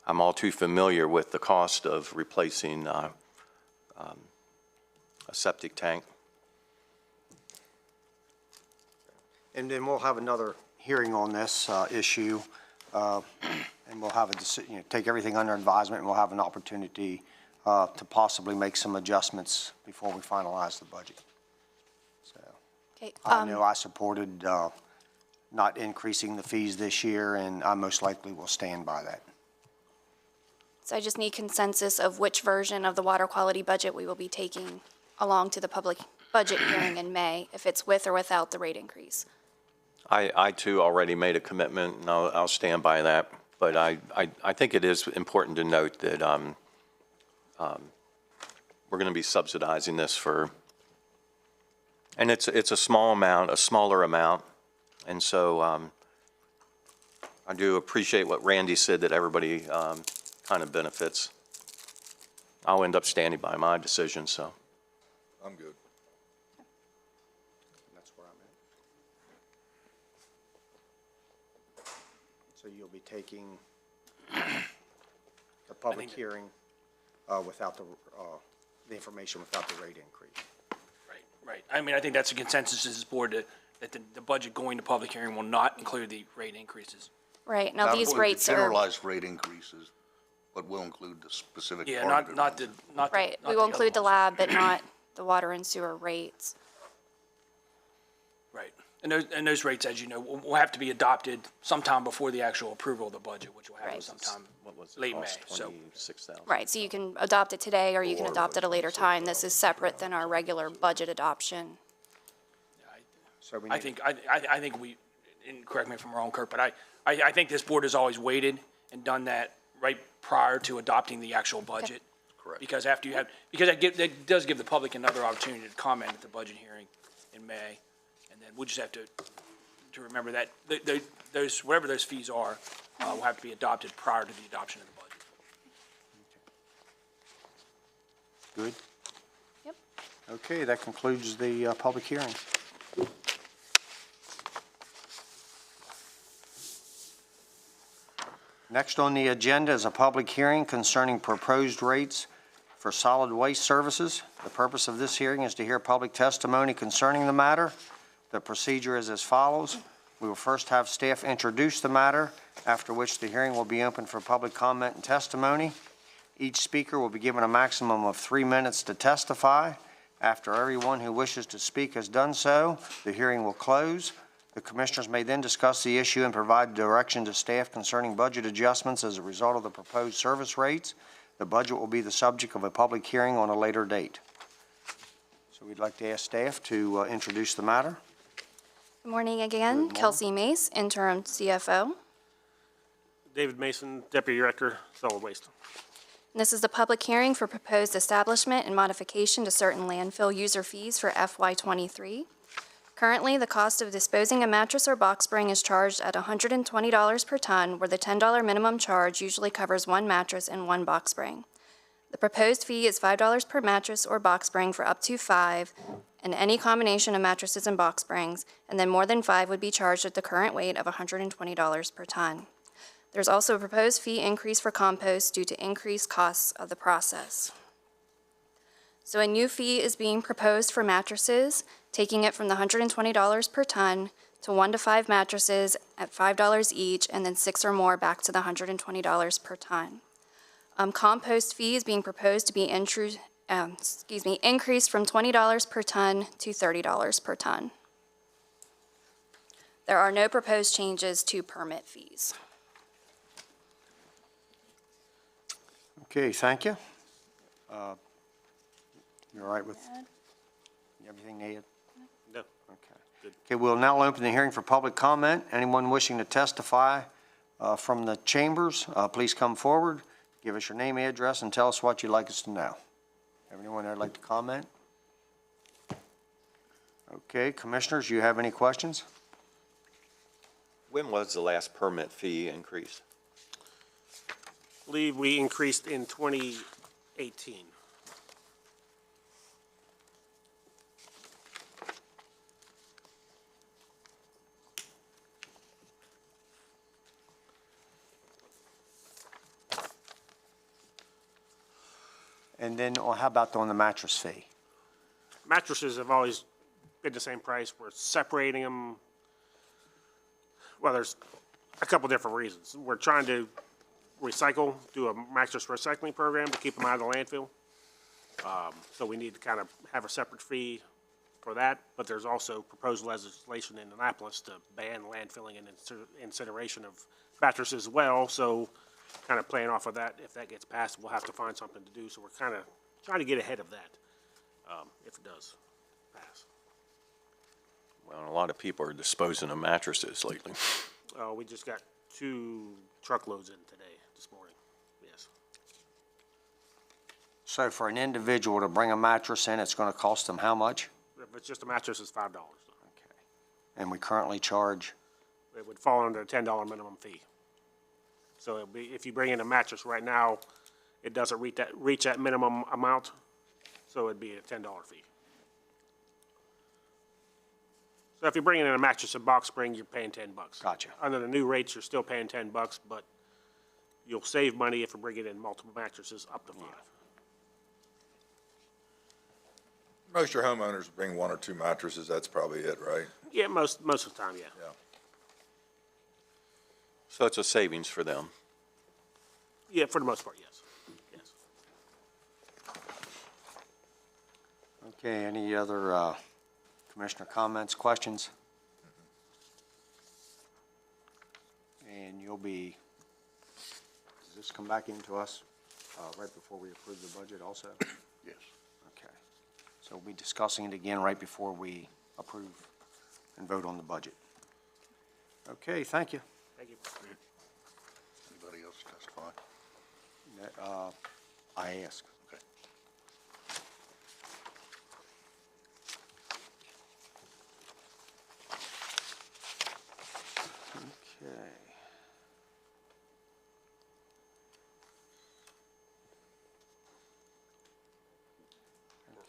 I'm all too familiar with the cost of replacing a septic tank. And then we'll have another hearing on this issue, and we'll have take everything under advisement, and we'll have an opportunity to possibly make some adjustments before we finalize the budget. So Okay, I know I supported not increasing the fees this year, and I most likely will stand by that. so I just need consensus of which version of the water quality budget we will be taking along to the public budget hearing in May, if it's with or without the rate increase. I too already made a commitment, and I'll stand by that. But I think it is important to note that we're going to be subsidizing this and it's a small amount, a smaller amount. And so I do appreciate what Randy said, that everybody kind of benefits. I'll end up standing by my decision, so. I'm good. That's where I'm at. So you'll be taking the public hearing without the information without the rate increase. Right. I mean, I think that's a consensus of this board that the budget going to public hearing will not include the rate increases. Right, now Not these only the rates are, generalized rate increases, but will include the specific Yeah, part of it. not right, not we will other include the ones. lab, but not the water and sewer rates. Right. And those rates, as you know, will have to be adopted sometime before the actual approval of the budget, which will happen Right. sometime What was it? late May, Cost so. 26,000. Right, so you can adopt it today, or you can adopt it at a later time. This is separate than our regular budget adoption. So we I need, think, I think we, and correct me if I'm wrong, Kurt, but I think this board has always waited and done that right prior to adopting the actual budget. Correct. Because after you have, because that does give the public another opportunity to comment at the budget hearing in May. And then we'll just have to remember that those, whatever those fees are, will have to be adopted prior to the adoption of the budget. good? Yep. Okay, that concludes the public hearing. Next on the agenda is a public hearing concerning proposed rates for solid waste services. The purpose of this hearing is to hear public testimony concerning the matter. The procedure is as follows. We will first have staff introduce the matter, after which the hearing will be open for public comment and testimony. Each speaker will be given a maximum of 3 minutes to testify. After everyone who wishes to speak has done so, the hearing will close. The commissioners may then discuss the issue and provide direction to staff concerning budget adjustments as a result of the proposed service rates. The budget will be the subject of a public hearing on a later date. So we'd like to ask staff to introduce the matter. Good morning again. morning. Kelsey Mace, interim CFO. David Mason, Deputy Director, Solid Waste. This is the public hearing for proposed establishment and modification to certain landfill user fees for FY23. Currently, the cost of disposing a mattress or box spring is charged at $120 per ton, where the $10 minimum charge usually covers one mattress and one box spring. The proposed fee is $5 per mattress or box spring for up to 5, and any combination of mattresses and box springs, and then more than 5 would be charged at the current weight of $120 per ton. There's also a proposed fee increase for compost due to increased costs of the process. So a new fee is being proposed for mattresses, taking it from the $120 per ton to 1 to 5 mattresses at $5 each, and then 6 or more back to the $120 per ton. Compost fee is being proposed to be increased from $20 per ton to $30 per ton. There are no proposed changes to permit fees. Okay, thank you. You all right with everything, Ed? No. Okay. Okay, we'll now open the hearing for public comment. Anyone wishing to testify from the chambers, please come forward, give us your name, address, and tell us what you'd like us to know. Anyone that'd like to comment? Okay, commissioners, you have any questions? When was the last permit fee increase? I believe we increased in 2018. And then how about on the mattress fee? Mattresses have always been the same price. We're separating them. Well, there's a couple different reasons. We're trying to recycle, do a mattress recycling program to keep them out of the landfill. So we need to kind of have a separate fee for that, but there's also proposed legislation in Annapolis to ban landfilling and incineration of mattresses as well, so kind of playing off of that, if that gets passed, we'll have to find something to do, so we're kind of trying to get ahead of that, if it does pass. Well, a lot of people are disposing of mattresses lately. We just got 2 truckloads in today, this morning, yes. So for an individual to bring a mattress in, it's gonna cost them how much? If it's just a mattress, it's $5. And we currently charge, It would fall under a $10 minimum fee. So it'll be, if you bring in a mattress right now, it doesn't reach that minimum amount, so it'd be a $10 fee. So if you're bringing in a mattress in box spring, you're paying $10. Gotcha. Under the new rates, you're still paying $10, but you'll save money if you're bringing in multiple mattresses up to 5. Most of your homeowners bring 1 or 2 mattresses, that's probably it, right? Yeah, most of the time, yeah. Yeah. So it's a savings for them. Yeah, for the most part, yes. Yes. okay, any other, commissioner comments, questions? And you'll be, does this come back into us, right before we approve the budget also? Yes. Okay. So we'll be discussing it again right before we approve and vote on the budget. Okay, thank you. Thank you. Anybody else testify? I ask. Okay. Okay.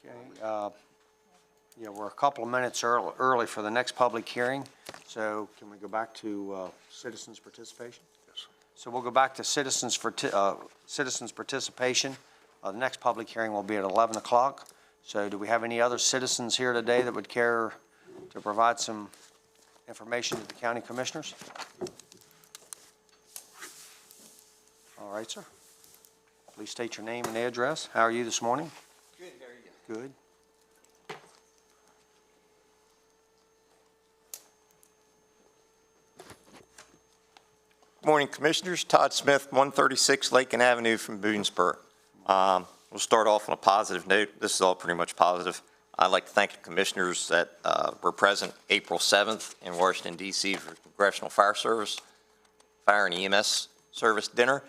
Okay, yeah, we're a couple of minutes early for the next public hearing, so can we go back to citizens' participation? Yes. So we'll go back to citizens participation. The next public hearing will be at 11 o'clock. So do we have any other citizens here today that would care to provide some information to the county commissioners? All right, sir. Please state your name and address. How are you this morning? Good, how are you? Good. Morning, Commissioners. Todd Smith, 136 Lakin Avenue from Boonsboro. We'll start off on a positive note. This is all pretty much positive. I'd like to thank the Commissioners that were present April 7th in Washington, D.C. for Congressional Fire Service, Fire and EMS Service Dinner.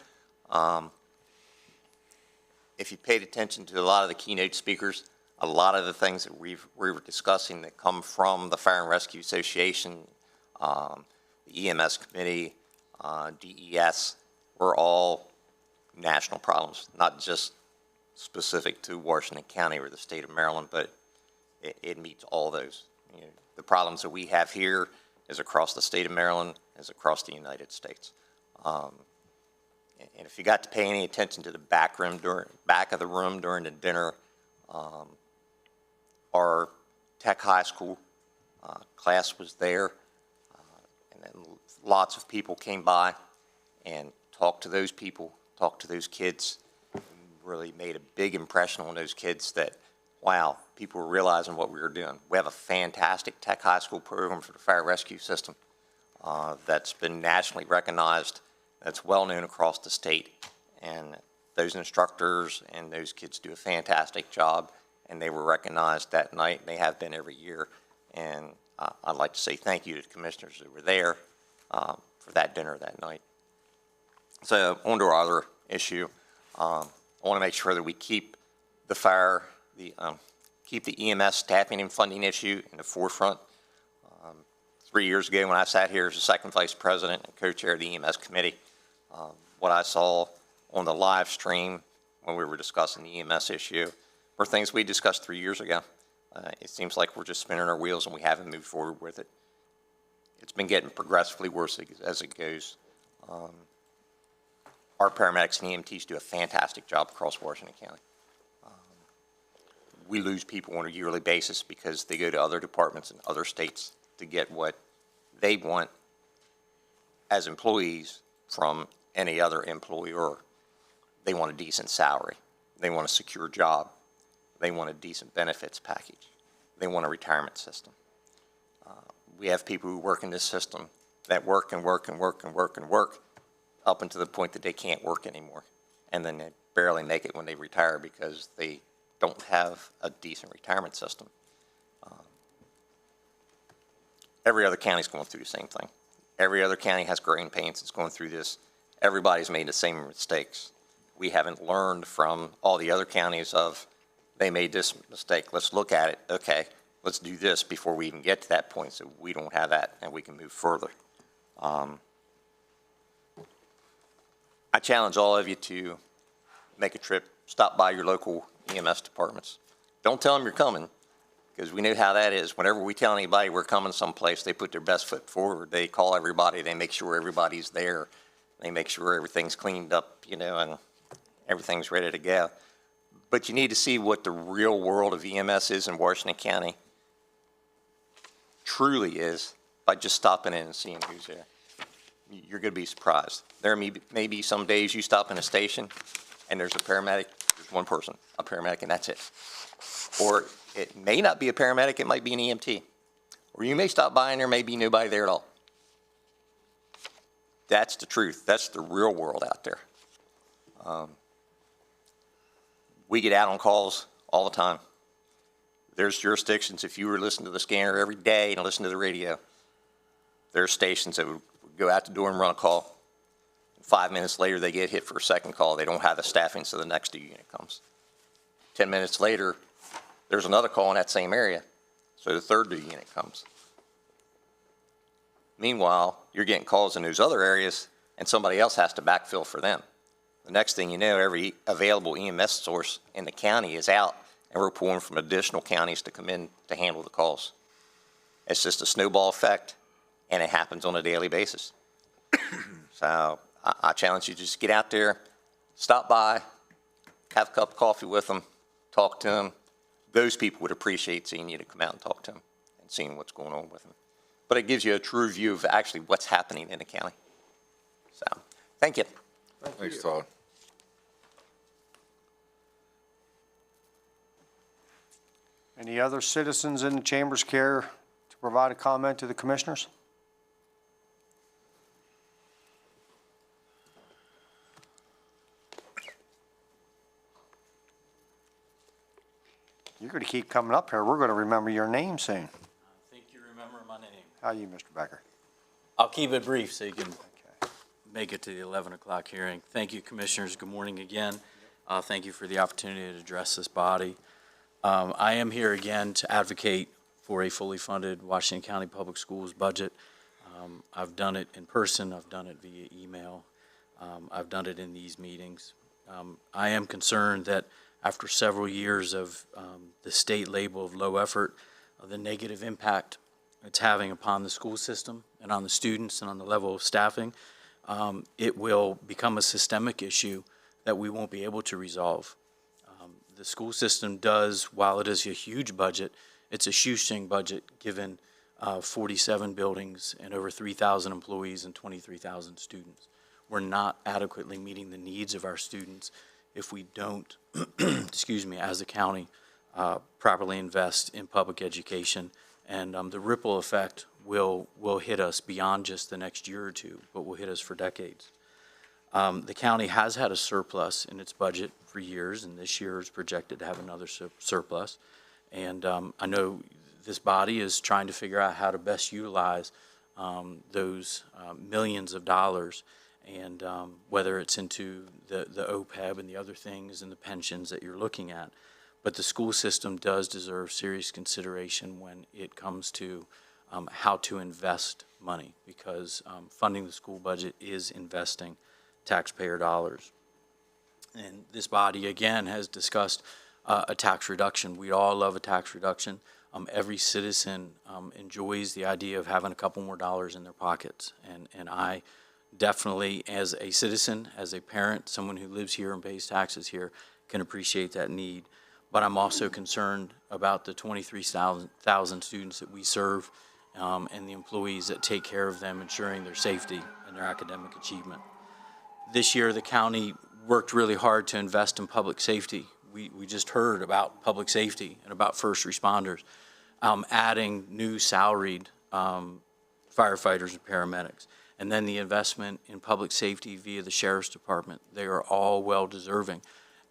If you paid attention to a lot of the keynote speakers, a lot of the things that we were discussing that come from the Fire and Rescue Association, the EMS Committee, DES, were all national problems, not just specific to Washington County or the state of Maryland, but it meets all those. You know, the problems that we have here is across the state of Maryland, is across the United States. And if you got to pay any attention to the back of the room during the dinner, our Tech High School class was there, and then lots of people came by and talked to those people, talked to those kids, and really made a big impression on those kids that, wow, people were realizing what we were doing. We have a fantastic Tech High School program for the fire rescue system that's been nationally recognized, that's well known across the state, and those instructors and those kids do a fantastic job, and they were recognized that night. They have been every year, and I'd like to say thank you to the commissioners who were there for that dinner that night. So on to our other issue, I want to make sure that we keep the keep the EMS staffing and funding issue in the forefront. 3 years ago when I sat here as the second vice president and co-chair of the EMS committee, what I saw on the live stream when we were discussing the EMS issue were things we discussed 3 years ago. It seems like we're just spinning our wheels and we haven't moved forward with it. It's been getting progressively worse as it goes. Our paramedics and EMTs do a fantastic job across Washington County. We lose people on a yearly basis because they go to other departments in other states to get what they want as employees from any other employer. They want a decent salary. They want a secure job. They want a decent benefits package. They want a retirement system. We have people who work in this system that work and work and work and work and work up until the point that they can't work anymore. And then they barely make it when they retire because they don't have a decent retirement system. Every other county's going through the same thing. Every other county has growing pains that's going through this. Everybody's made the same mistakes. We haven't learned from all the other counties of, they made this mistake, let's look at it, okay, let's do this before we even get to that point so we don't have that and we can move further. I challenge all of you to make a trip, stop by your local EMS departments. Don't tell them you're coming, because we know how that is. Whenever we tell anybody we're coming someplace, they put their best foot forward. They call everybody, they make sure everybody's there. They make sure everything's cleaned up, you know, and everything's ready to go. But you need to see what the real world of EMS is in Washington County truly is by just stopping in and seeing who's there. You're going to be surprised. There may be some days you stop in a station and there's a paramedic, there's one person, a paramedic, and that's it. Or it may not be a paramedic, it might be an EMT. Or you may stop by and there may be nobody there at all. That's the truth. That's the real world out there. We get out on calls all the time. There's jurisdictions, if you were listening to the scanner every day and listen to the radio, there's stations that would go out the door and run a call. 5 minutes later, they get hit for a second call. They don't have the staffing, so the next due unit comes. 10 minutes later, there's another call in that same area, so the third due unit comes. Meanwhile, you're getting calls in those other areas, and somebody else has to backfill for them. The next thing you know, every available EMS source in the county is out, and we're pulling from additional counties to come in to handle the calls. It's just a snowball effect, and it happens on a daily basis. So I challenge you to just get out there, stop by, have a cup of coffee with them, talk to them. Those people would appreciate seeing you to come out and talk to them and seeing what's going on with them. But it gives you a true view of actually what's happening in the county. So, thank you. Thanks, Todd. Any other citizens in the chamber's care to provide a comment to the commissioners? You're going to keep coming up here. We're going to remember your name soon. I think you remember my name. How are you, Mr. Becker? I'll keep it brief so you can make it to the 11 o'clock hearing. Thank you, Commissioners. Good morning again. Thank you for the opportunity to address this body. I am here again to advocate for a fully funded Washington County Public Schools budget. I've done it in person. I've done it via email. I've done it in these meetings. I am concerned that after several years of the state label of low effort, the negative impact it's having upon the school system and on the students and on the level of staffing, it will become a systemic issue that we won't be able to resolve. The school system does, while it is a huge budget, it's a shoestring budget given 47 buildings and over 3,000 employees and 23,000 students. We're not adequately meeting the needs of our students if we don't, excuse me, as a county, properly invest in public education. And the ripple effect will hit us beyond just the next year or two, but will hit us for decades. The county has had a surplus in its budget for years, and this year is projected to have another surplus. And I know this body is trying to figure out how to best utilize those millions of dollars, and whether it's into the OPEB and the other things and the pensions that you're looking at. But the school system does deserve serious consideration when it comes to how to invest money, because funding the school budget is investing taxpayer dollars. And this body, again, has discussed a tax reduction. We all love a tax reduction. Every citizen enjoys the idea of having a couple more dollars in their pockets. And I definitely, as a citizen, as a parent, someone who lives here and pays taxes here, can appreciate that need. But I'm also concerned about the 23,000 students that we serve and the employees that take care of them, ensuring their safety and their academic achievement. This year, the county worked really hard to invest in public safety. We just heard about public safety and about first responders, adding new salaried firefighters and paramedics, and then the investment in public safety via the Sheriff's Department. They are all well-deserving.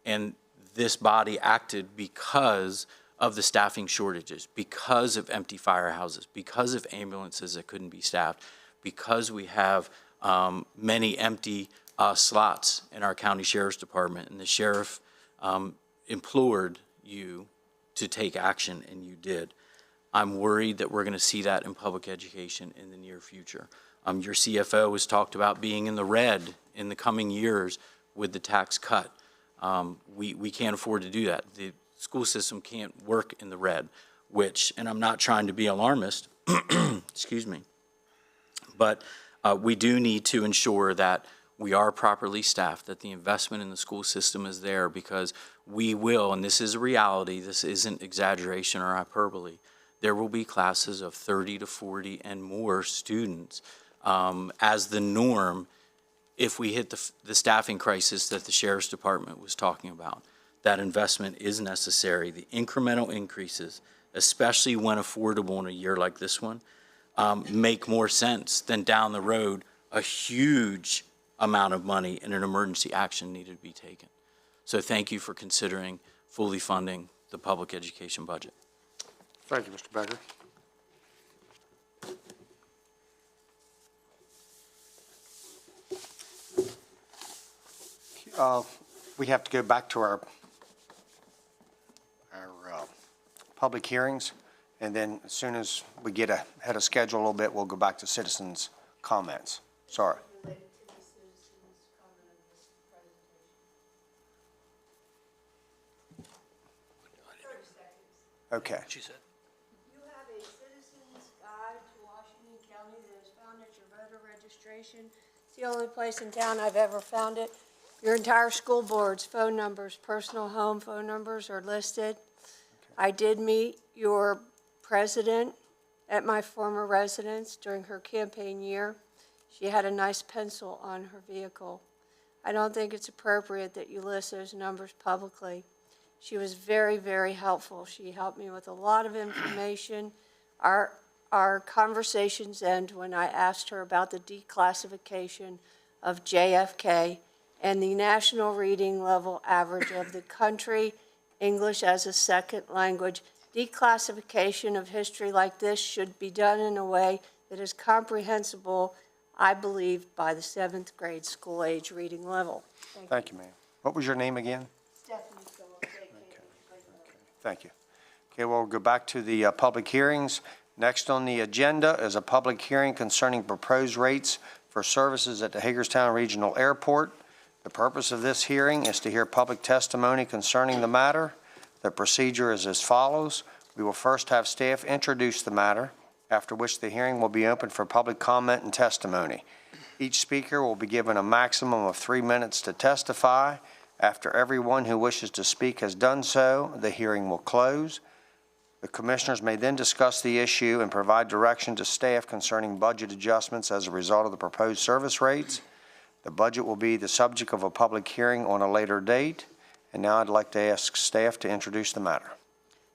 And this body acted because of the staffing shortages, because of empty firehouses, because of ambulances that couldn't be staffed, because we have many empty slots in our county sheriff's department, and the sheriff implored you to take action, and you did. I'm worried that we're going to see that in public education in the near future. Your CFO has talked about being in the red in the coming years with the tax cut. We can't afford to do that. The school system can't work in the red, which, and I'm not trying to be alarmist, excuse me, but we do need to ensure that we are properly staffed, that the investment in the school system is there, because we will, and this is a reality, this isn't exaggeration or hyperbole, there will be classes of 30 to 40 and more students as the norm if we hit the staffing crisis that the Sheriff's Department was talking about. That investment is necessary. The incremental increases, especially when affordable in a year like this one, make more sense than down the road a huge amount of money and an emergency action needed to be taken. So thank you for considering fully funding the public education budget. Thank you, Mr. Becker. We have to go back to our public hearings, and then as soon as we get ahead of schedule a little bit, we'll go back to citizens' comments. Sorry. Okay. She said. You have a citizen's guide to Washington County that is found at your voter registration. It's the only place in town I've ever found it. Your entire school board's phone numbers, personal home phone numbers are listed. I did meet your president at my former residence during her campaign year. She had a nice pencil on her vehicle. I don't think it's appropriate that you list those numbers publicly. She was very, very helpful. She helped me with a lot of information. Our conversations end when I asked her about the declassification of JFK and the national reading level average of the country, English as a second language. Declassification of history like this should be done in a way that is comprehensible, I believe, by the 7th grade school age reading level. Thank you, ma'am. What was your name again? Stephanie Phillips. Thank you. Okay, we'll go back to the public hearings. Next on the agenda is a public hearing concerning proposed rates for services at the Hagerstown Regional Airport. The purpose of this hearing is to hear public testimony concerning the matter. The procedure is as follows. We will first have staff introduce the matter, after which the hearing will be open for public comment and testimony. Each speaker will be given a maximum of 3 minutes to testify. After everyone who wishes to speak has done so, the hearing will close. The commissioners may then discuss the issue and provide direction to staff concerning budget adjustments as a result of the proposed service rates. The budget will be the subject of a public hearing on a later date. And now I'd like to ask staff to introduce the matter.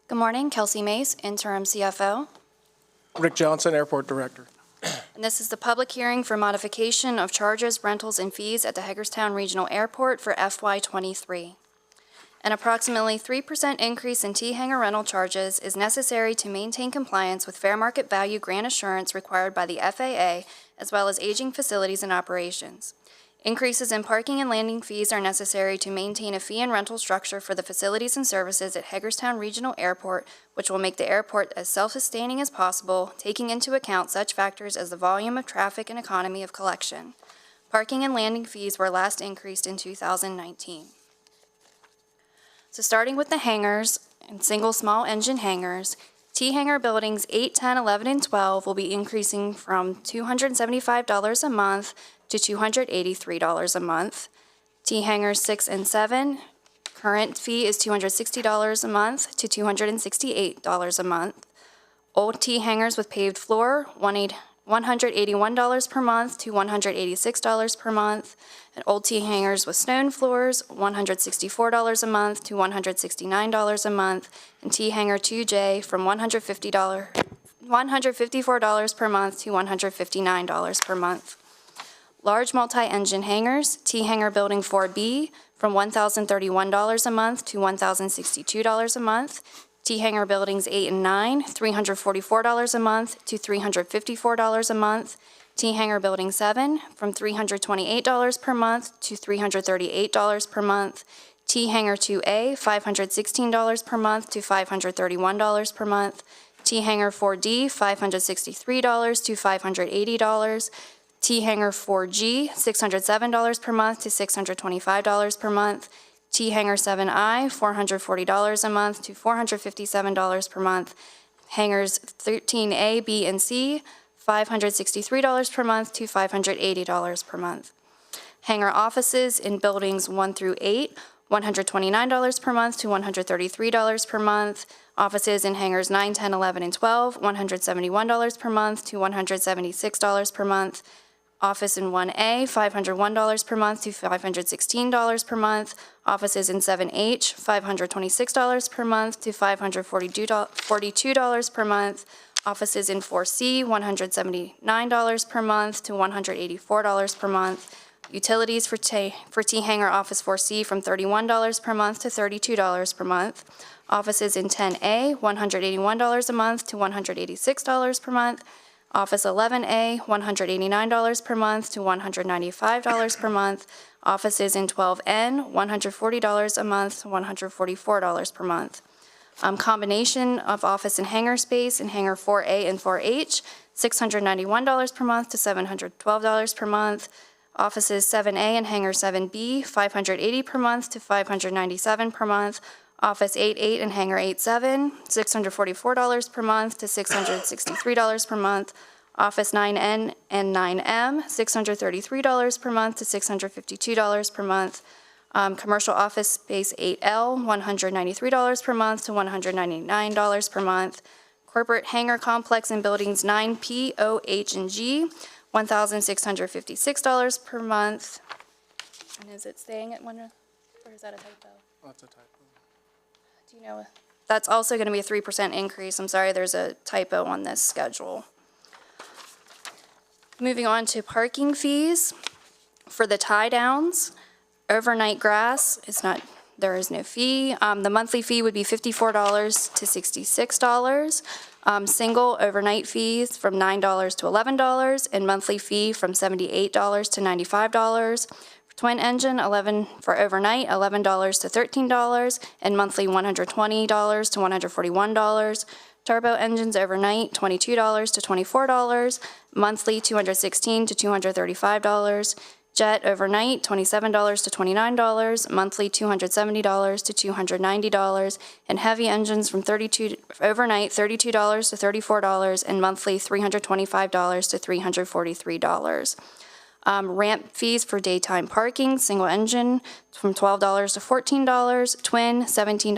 Good morning, Kelsey Mace, interim CFO. Rick Johnson, Airport Director. And this is the public hearing for modification of charges, rentals, and fees at the Hagerstown Regional Airport for FY23. An approximately 3% increase in T-hanger rental charges is necessary to maintain compliance with fair market value grant assurance required by the FAA, as well as aging facilities and operations. Increases in parking and landing fees are necessary to maintain a fee and rental structure for the facilities and services at Hagerstown Regional Airport, which will make the airport as self-sustaining as possible, taking into account such factors as the volume of traffic and economy of collection. Parking and landing fees were last increased in 2019. So starting with the hangars and single small engine hangars, T-hanger buildings 8, 10, 11, and 12 will be increasing from $275 a month to $283 a month. T-hangers 6 and 7, current fee is $260 a month to $268 a month. Old T hangers with paved floor, $181 per month to $186 per month. And Old T hangers with stone floors, $164 a month to $169 a month. And T hanger 2J from $154 per month to $159 per month. Large multi-engine hangers, T hanger building 4B from $1,031 a month to $1,062 a month. T hanger buildings 8 and 9, $344 a month to $354 a month. T hanger building 7 from $328 per month to $338 per month. T hanger 2A, $516 per month to $531 per month. T hanger 4D, $563 to $580. T hanger 4G, $607 per month to $625 per month. T hanger 7I, $440 a month to $457 per month. Hangers 13A, B, and C, $563 per month to $580 per month. Hanger offices in buildings 1 through 8, $129 per month to $133 per month. Offices in hangars 9, 10, 11, and 12, $171 per month to $176 per month. Office in 1A, $501 per month to $516 per month. Offices in 7H, $526 per month to $542 per month. Offices in 4C, $179 per month to $184 per month. Utilities for T hanger office 4C from $31 per month to $32 per month. Offices in 10A, $181 a month to $186 per month. Office 11A, $189 per month to $195 per month. Offices in 12N, $140 a month to $144 per month. Combination of office and hangar space in hangar 4A and 4H, $691 per month to $712 per month. Offices 7A and hangar 7B, $580 per month to $597 per month. Office 8.8 and hangar 8.7, $644 per month to $663 per month. Office 9N and 9M, $633 per month to $652 per month. Commercial office space 8L, $193 per month to $199 per month. Corporate hangar complex in buildings 9P, O, H, and G, $1,656 per month. And is it staying at one, or is that a typo? That's a typo. Do you know? That's also going to be a 3% increase. I'm sorry, there's a typo on this schedule. Moving on to parking fees. For the tie downs, overnight grass, there is no fee. The monthly fee would be $54 to $66. Single overnight fees from $9 to $11, and monthly fee from $78 to $95. Twin engine, for overnight, $11 to $13, and monthly $120 to $141. Turbo engines overnight, $22 to $24, monthly $216 to $235. Jet overnight, $27 to $29, monthly $270 to $290, and heavy engines from overnight $32 to $34, and monthly $325 to $343. Ramp fees for daytime parking, single engine from $12 to $14, twin $17 to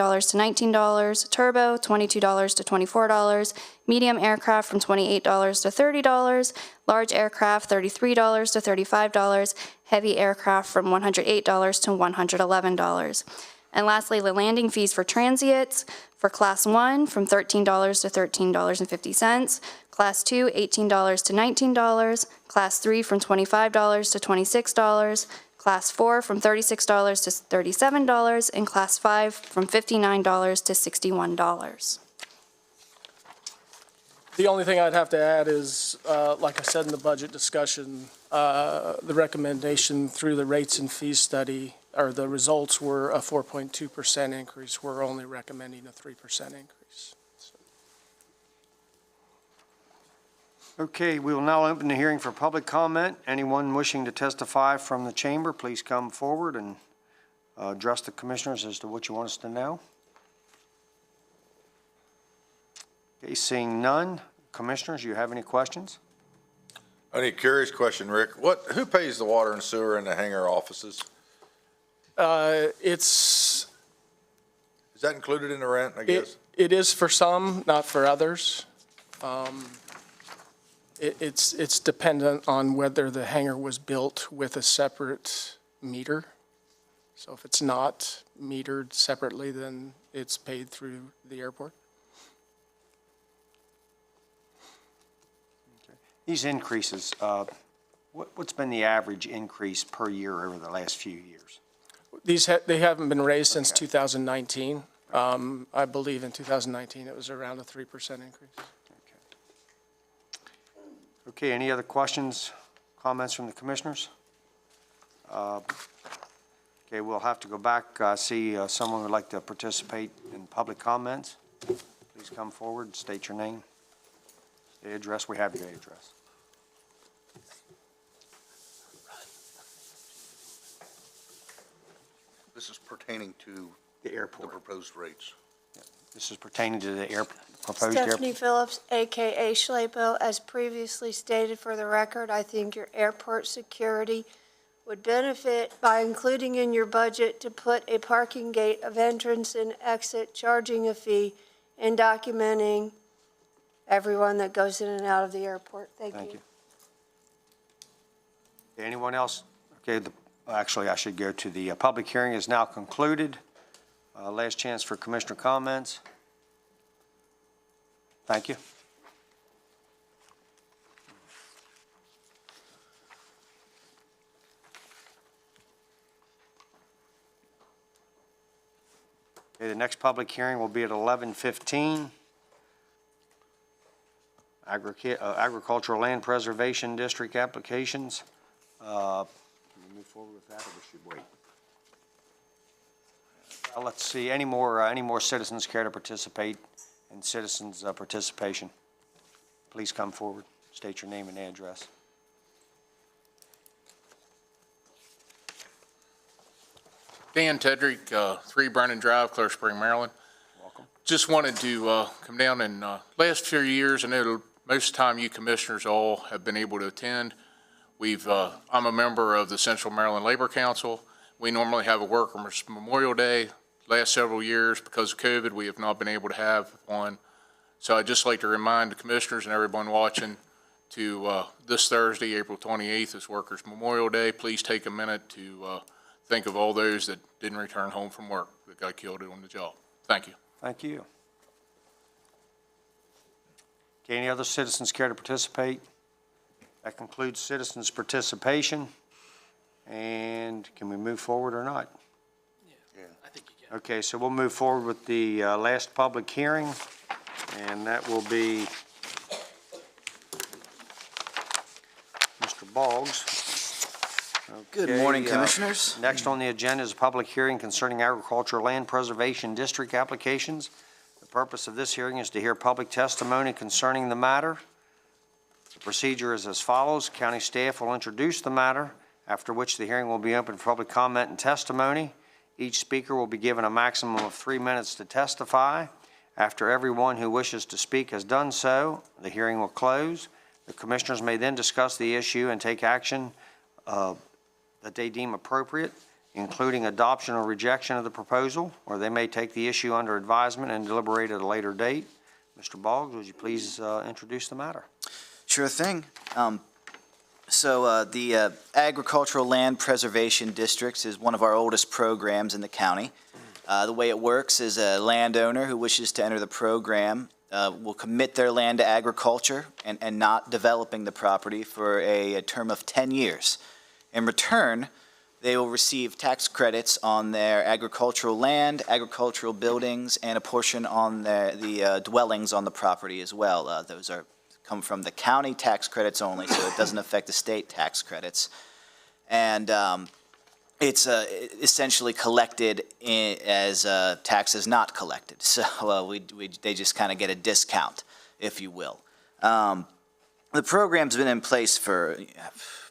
$19, turbo $22 to $24, medium aircraft from $28 to $30, large aircraft $33 to $35, heavy aircraft from $108 to $111. And lastly, the landing fees for transients for Class 1 from $13 to $13.50, Class 2 $18 to $19, Class 3 from $25 to $26, Class 4 from $36 to $37, and Class 5 from $59 to $61. The only thing I'd have to add is, like I said in the budget discussion, the recommendation through the rates and fees study, or the results were a 4.2% increase. We're only recommending a 3% increase. Okay, we will now open the hearing for public comment. Anyone wishing to testify from the chamber, please come forward and address the commissioners as to what you want us to know. Okay, seeing none. Commissioners, you have any questions? Only a curious question, Rick. Who pays the water and sewer in the hangar offices? Is that included in the rent, I guess? It is for some, not for others. It's dependent on whether the hangar was built with a separate meter. So if it's not metered separately, then it's paid through the airport. These increases, what's been the average increase per year over the last few years? They haven't been raised since 2019. I believe in 2019, it was around a 3% increase. Okay, any other questions, comments from the commissioners? Okay, we'll have to go back, see someone who would like to participate in public comments. Please come forward, state your name. The address, we have your address. This is pertaining to the airport, the proposed rates. This is pertaining to the proposed airport. Stephanie Phillips, AKA Schlepo. As previously stated for the record, I think your airport security would benefit by including in your budget to put a parking gate of entrance and exit, charging a fee, and documenting everyone that goes in and out of the airport. Thank you. Anyone else? Okay, actually, I should go to the public hearing is now concluded. Last chance for commissioner comments. Thank you. Okay, the next public hearing will be at 11:15. Agricultural Land Preservation District applications. Can we move forward with that, or we should wait? Let's see, any more citizens care to participate in citizens' participation? Please come forward, state your name and address. Dan Tedrick, 3 Brennan Drive, Clear Spring, Maryland. Welcome. Just wanted to come down and last few years, I know most of the time you commissioners all have been able to attend. I'm a member of the Central Maryland Labor Council. We normally have a Workers' Memorial Day. Last several years, because of COVID, we have not been able to have one. So I'd just like to remind the commissioners and everyone watching to this Thursday, April 28th is Workers' Memorial Day. Please take a minute to think of all those that didn't return home from work, that got killed on the job. Thank you. Thank you. Okay, any other citizens care to participate? That concludes citizens' participation. And can we move forward or not? Okay, so we'll move forward with the last public hearing, and that will be Mr. Boggs. Good morning, Commissioners. Next on the agenda is a public hearing concerning agricultural land preservation district applications. The purpose of this hearing is to hear public testimony concerning the matter. The procedure is as follows. County staff will introduce the matter, after which the hearing will be open for public comment and testimony. Each speaker will be given a maximum of 3 minutes to testify. After everyone who wishes to speak has done so, the hearing will close. The commissioners may then discuss the issue and take action that they deem appropriate, including adoption or rejection of the proposal, or they may take the issue under advisement and deliberate at a later date. Mr. Boggs, would you please introduce the matter? Sure thing. The Agricultural Land Preservation Districts is one of our oldest programs in the county. The way it works is a landowner who wishes to enter the program will commit their land to agriculture and not developing the property for a term of 10 years. In return, they will receive tax credits on their agricultural land, agricultural buildings, and a portion on the dwellings on the property as well. Those come from the county tax credits only, so it doesn't affect the state tax credits. And it's essentially collected as taxes not collected. So they just kind of get a discount, if you will. The program's been in place for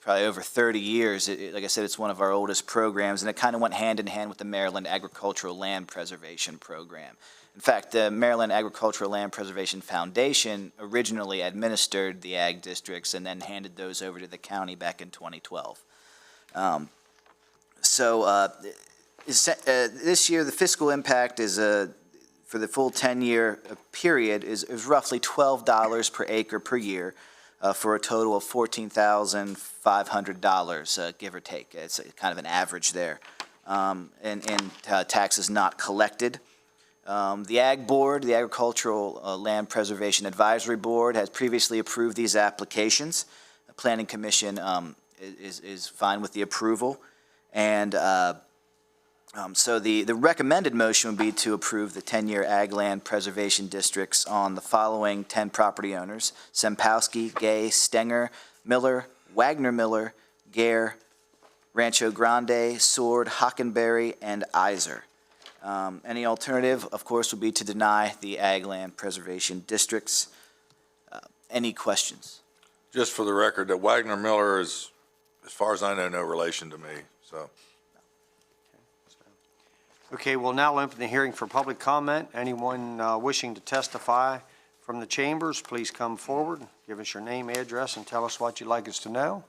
probably over 30 years. Like I said, it's one of our oldest programs, and it kind of went hand in hand with the Maryland Agricultural Land Preservation Program. In fact, the Maryland Agricultural Land Preservation Foundation originally administered the ag districts and then handed those over to the county back in 2012. This year, the fiscal impact is for the full 10-year period is roughly $12 per acre per year, for a total of $14,500, give or take. It's kind of an average there. And taxes not collected. The Ag Board, the Agricultural Land Preservation Advisory Board, has previously approved these applications. The Planning Commission is fine with the approval. And so the recommended motion would be to approve the 10-year ag land preservation districts on the following 10 property owners: Sempowski, Gay, Stenger, Miller, Wagner Miller, Gare, Rancho Grande, Sword, Hockenberry, and Iser. Any alternative, of course, would be to deny the ag land preservation districts. Any questions? Just for the record, that Wagner Miller is, as far as I know, no relation to me, so. Okay, we'll now open the hearing for public comment. Anyone wishing to testify from the chambers, please come forward. Give us your name, address, and tell us what you'd like us to know.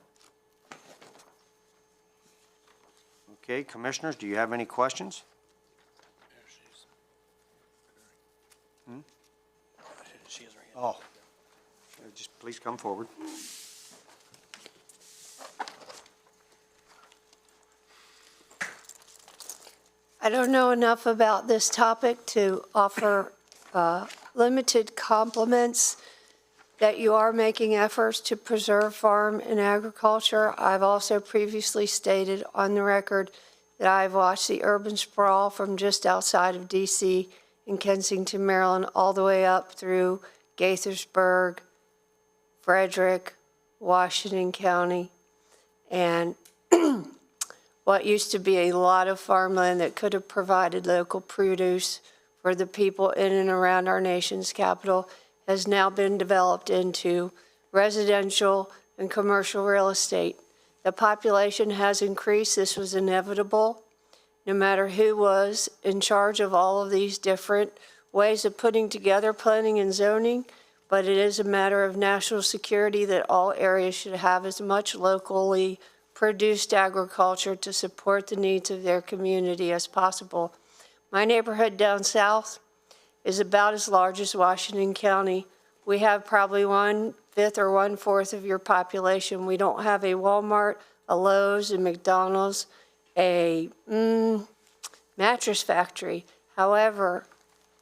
Okay, commissioners, do you have any questions? Oh, just please come forward. I don't know enough about this topic to offer limited compliments that you are making efforts to preserve farm and agriculture. I've also previously stated on the record that I've watched the urban sprawl from just outside of D.C. in Kensington, Maryland, all the way up through Gaithersburg, Frederick, Washington County, and what used to be a lot of farmland that could have provided local produce for the people in and around our nation's capital has now been developed into residential and commercial real estate. The population has increased. This was inevitable, no matter who was in charge of all of these different ways of putting together planning and zoning, but it is a matter of national security that all areas should have as much locally produced agriculture to support the needs of their community as possible. My neighborhood down south is about as large as Washington County. We have probably 1/5 or 1/4 of your population. We don't have a Walmart, a Lowe's, a McDonald's, a mattress factory. However,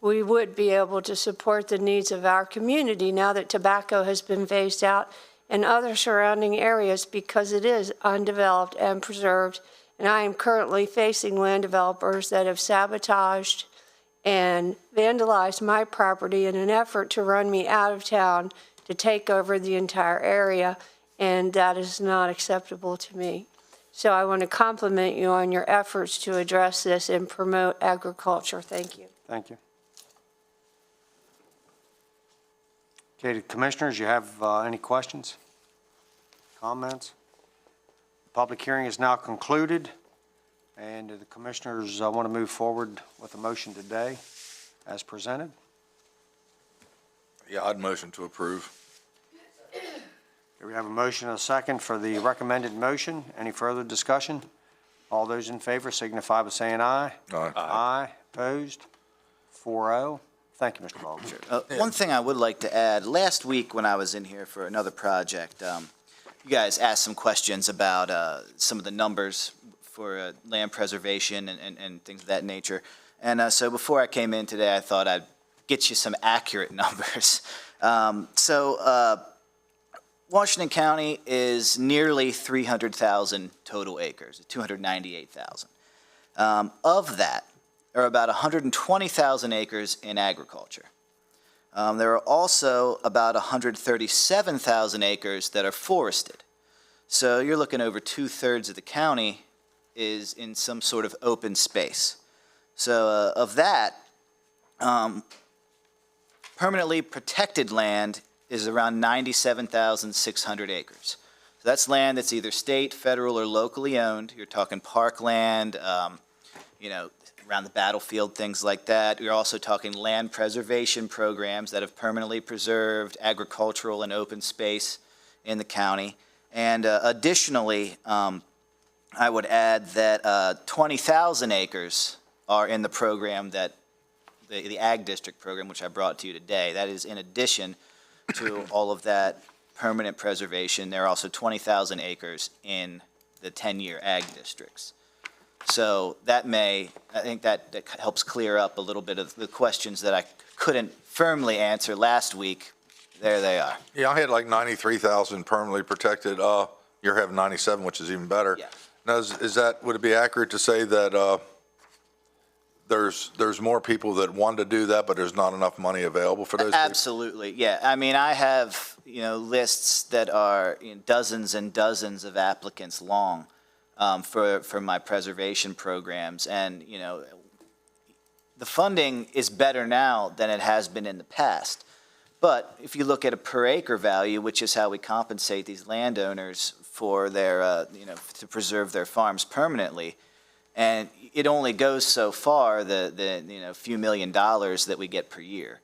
we would be able to support the needs of our community now that tobacco has been phased out in other surrounding areas because it is undeveloped and preserved. And I am currently facing land developers that have sabotaged and vandalized my property in an effort to run me out of town to take over the entire area, and that is not acceptable to me. So I want to compliment you on your efforts to address this and promote agriculture. Thank you. Thank you. Okay, the commissioners, you have any questions, comments? Public hearing is now concluded, and the commissioners want to move forward with the motion today as presented. Yeah, I'd motion to approve. We have a motion and a second for the recommended motion. Any further discussion? All those in favor signify by saying aye. Aye. Aye. Opposed? 4-0. Thank you, Mr. Baldwin. One thing I would like to add, last week when I was in here for another project, you guys asked some questions about some of the numbers for land preservation and things of that nature. And so before I came in today, I thought I'd get you some accurate numbers. Washington County is nearly 300,000 total acres, 298,000. Of that, there are about 120,000 acres in agriculture. There are also about 137,000 acres that are forested. So you're looking over 2/3 of the county is in some sort of open space. So of that, permanently protected land is around 97,600 acres. So that's land that's either state, federal, or locally owned. You're talking parkland, around the battlefield, things like that. You're also talking land preservation programs that have permanently preserved agricultural and open space in the county. And additionally, I would add that 20,000 acres are in the program that the Ag District program, which I brought to you today. That is in addition to all of that permanent preservation. There are also 20,000 acres in the 10-year Ag districts. So that I think that helps clear up a little bit of the questions that I couldn't firmly answer last week. There they are. Yeah, I had like 93,000 permanently protected. You're having 97, which is even better. Yeah. Now, would it be accurate to say that there's more people that want to do that, but there's not enough money available for those people? Absolutely, yeah. I mean, I have, lists that are dozens and dozens of applicants long for my preservation programs. And, the funding is better now than it has been in the past. But if you look at a per acre value, which is how we compensate these landowners for their, to preserve their farms permanently, and it only goes so far, the few $1 million that we get per year.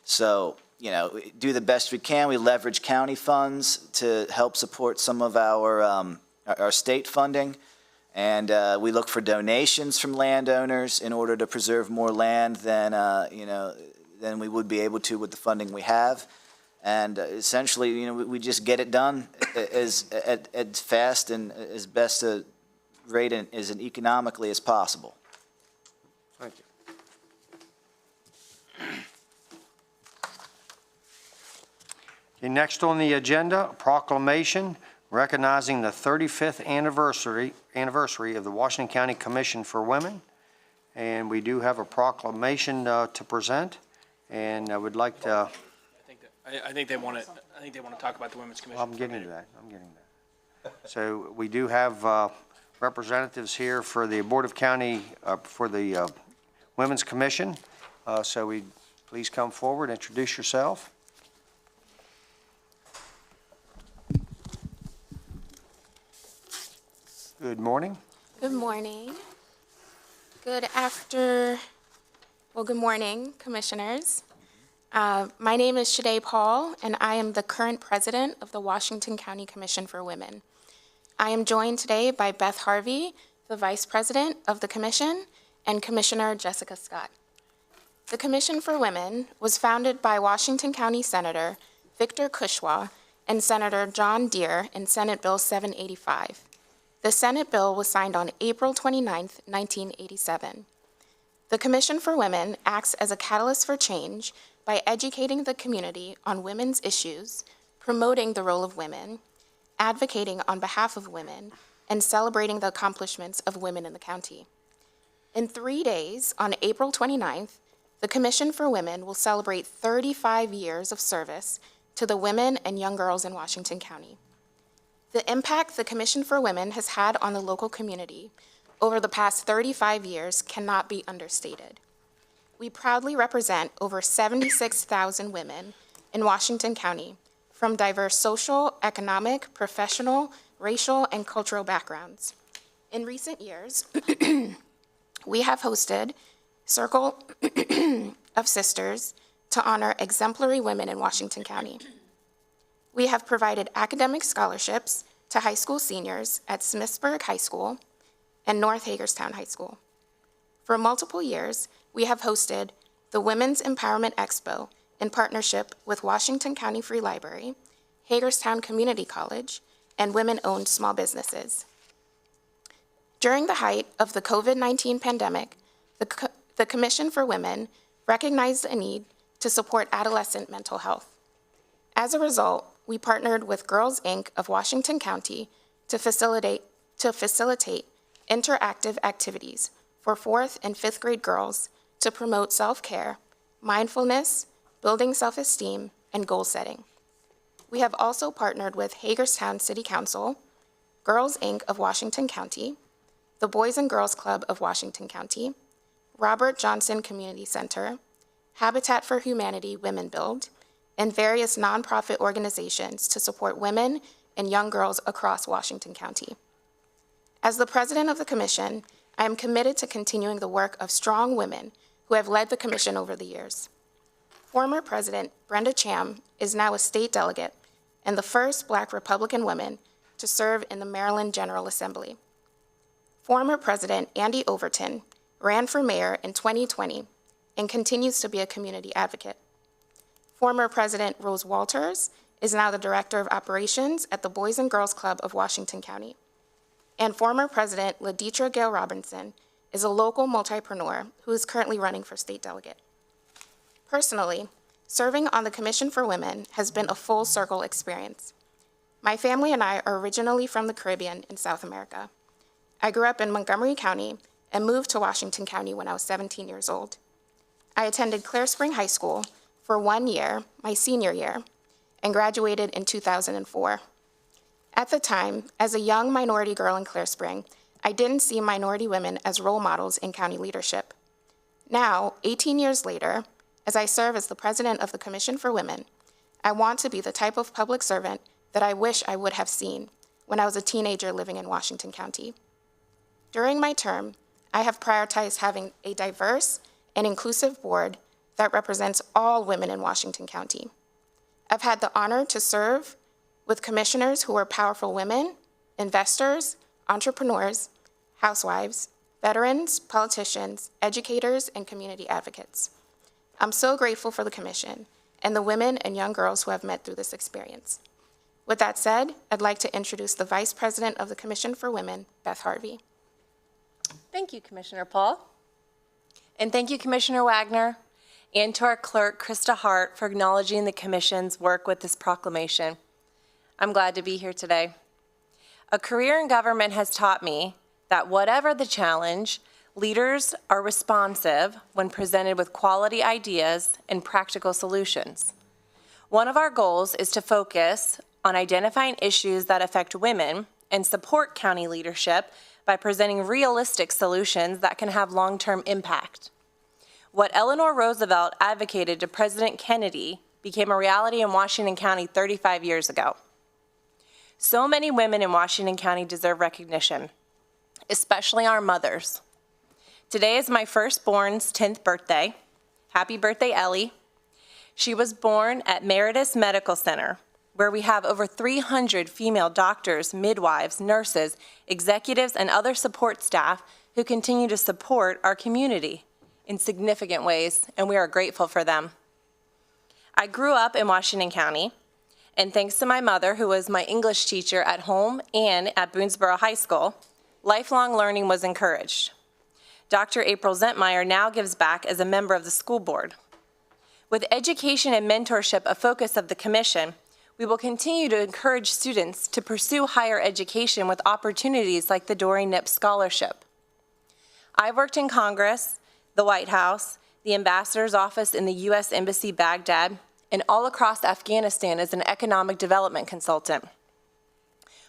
So, do the best we can. We leverage county funds to help support some of our state funding. And we look for donations from landowners in order to preserve more land than we would be able to with the funding we have. And essentially, we just get it done as fast and as best a rate and as economically as possible. Thank you. Okay, next on the agenda, proclamation recognizing the 35th anniversary of the Washington County Commission for Women. And we do have a proclamation to present, and I would like to. I think they want to talk about the Women's Commission. I'm getting to that. So we do have representatives here for the Board of County, for the Women's Commission. So please come forward, introduce yourself. Good morning. Good morning. Good morning, Commissioners. My name is Shade Paul, and I am the current president of the Washington County Commission for Women. I am joined today by Beth Harvey, the vice president of the commission, and Commissioner Jessica Scott. The Commission for Women was founded by Washington County Senator Victor Kushwa and Senator John Deere in Senate Bill 785. The Senate bill was signed on April 29, 1987. The Commission for Women acts as a catalyst for change by educating the community on women's issues, promoting the role of women, advocating on behalf of women, and celebrating the accomplishments of women in the county. In 3 days, on April 29th, the Commission for Women will celebrate 35 years of service to the women and young girls in Washington County. The impact the Commission for Women has had on the local community over the past 35 years cannot be understated. We proudly represent over 76,000 women in Washington County from diverse social, economic, professional, racial, and cultural backgrounds. In recent years, we have hosted Circle of Sisters to honor exemplary women in Washington County. We have provided academic scholarships to high school seniors at Smithsburg High School and North Hagerstown High School. For multiple years, we have hosted the Women's Empowerment Expo in partnership with Washington County Free Library, Hagerstown Community College, and women-owned small businesses. During the height of the COVID-19 pandemic, the Commission for Women recognized a need to support adolescent mental health. As a result, we partnered with Girls Inc. of Washington County to facilitate interactive activities for 4th and 5th grade girls to promote self-care, mindfulness, building self-esteem, and goal setting. We have also partnered with Hagerstown City Council, Girls Inc. of Washington County, the Boys and Girls Club of Washington County, Robert Johnson Community Center, Habitat for Humanity Women Build, and various nonprofit organizations to support women and young girls across Washington County. As the president of the commission, I am committed to continuing the work of strong women who have led the commission over the years. Former President Brenda Cham is now a state delegate and the first Black Republican woman to serve in the Maryland General Assembly. Former President Andy Overton ran for mayor in 2020 and continues to be a community advocate. Former President Rose Walters is now the Director of Operations at the Boys and Girls Club of Washington County. And former President Laditra Gale Robinson is a local multipreneur who is currently running for state delegate. Personally, serving on the Commission for Women has been a full circle experience. My family and I are originally from the Caribbean in South America. I grew up in Montgomery County and moved to Washington County when I was 17 years old. I attended Clear Spring High School for 1 year, my senior year, and graduated in 2004. At the time, as a young minority girl in Clear Spring, I didn't see minority women as role models in county leadership. Now, 18 years later, as I serve as the president of the Commission for Women, I want to be the type of public servant that I wish I would have seen when I was a teenager living in Washington County. During my term, I have prioritized having a diverse and inclusive board that represents all women in Washington County. I've had the honor to serve with commissioners who are powerful women, investors, entrepreneurs, housewives, veterans, politicians, educators, and community advocates. I'm so grateful for the commission and the women and young girls who I've met through this experience. With that said, I'd like to introduce the Vice President of the Commission for Women, Beth Harvey. Thank you, Commissioner Paul. And thank you, Commissioner Wagner, and to our clerk, Krista Hart, for acknowledging the Commission's work with this proclamation. I'm glad to be here today. A career in government has taught me that whatever the challenge, leaders are responsive when presented with quality ideas and practical solutions. One of our goals is to focus on identifying issues that affect women and support county leadership by presenting realistic solutions that can have long-term impact. What Eleanor Roosevelt advocated to President Kennedy became a reality in Washington County 35 years ago. So many women in Washington County deserve recognition, especially our mothers. Today is my firstborn's 10th birthday. Happy birthday, Ellie. She was born at Meritus Medical Center, where we have over 300 female doctors, midwives, nurses, executives, and other support staff who continue to support our community in significant ways, and we are grateful for them. I grew up in Washington County, and thanks to my mother, who was my English teacher at home and at Boonesboro High School, lifelong learning was encouraged. Dr. April Zentmeyer now gives back as a member of the school board. With education and mentorship a focus of the commission, we will continue to encourage students to pursue higher education with opportunities like the Dory Nip Scholarship. I've worked in Congress, the White House, the Ambassador's Office in the U.S. Embassy Baghdad, and all across Afghanistan as an economic development consultant.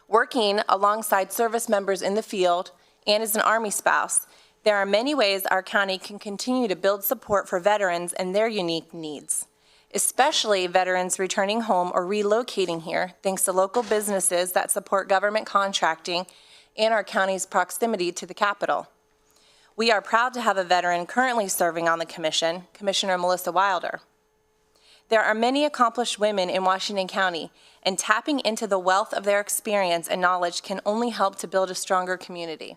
Working alongside service members in the field and as an Army spouse, there are many ways our county can continue to build support for veterans and their unique needs, especially veterans returning home or relocating here thanks to local businesses that support government contracting and our county's proximity to the capital. We are proud to have a veteran currently serving on the commission, Commissioner Melissa Wilder. There are many accomplished women in Washington County, and tapping into the wealth of their experience and knowledge can only help to build a stronger community.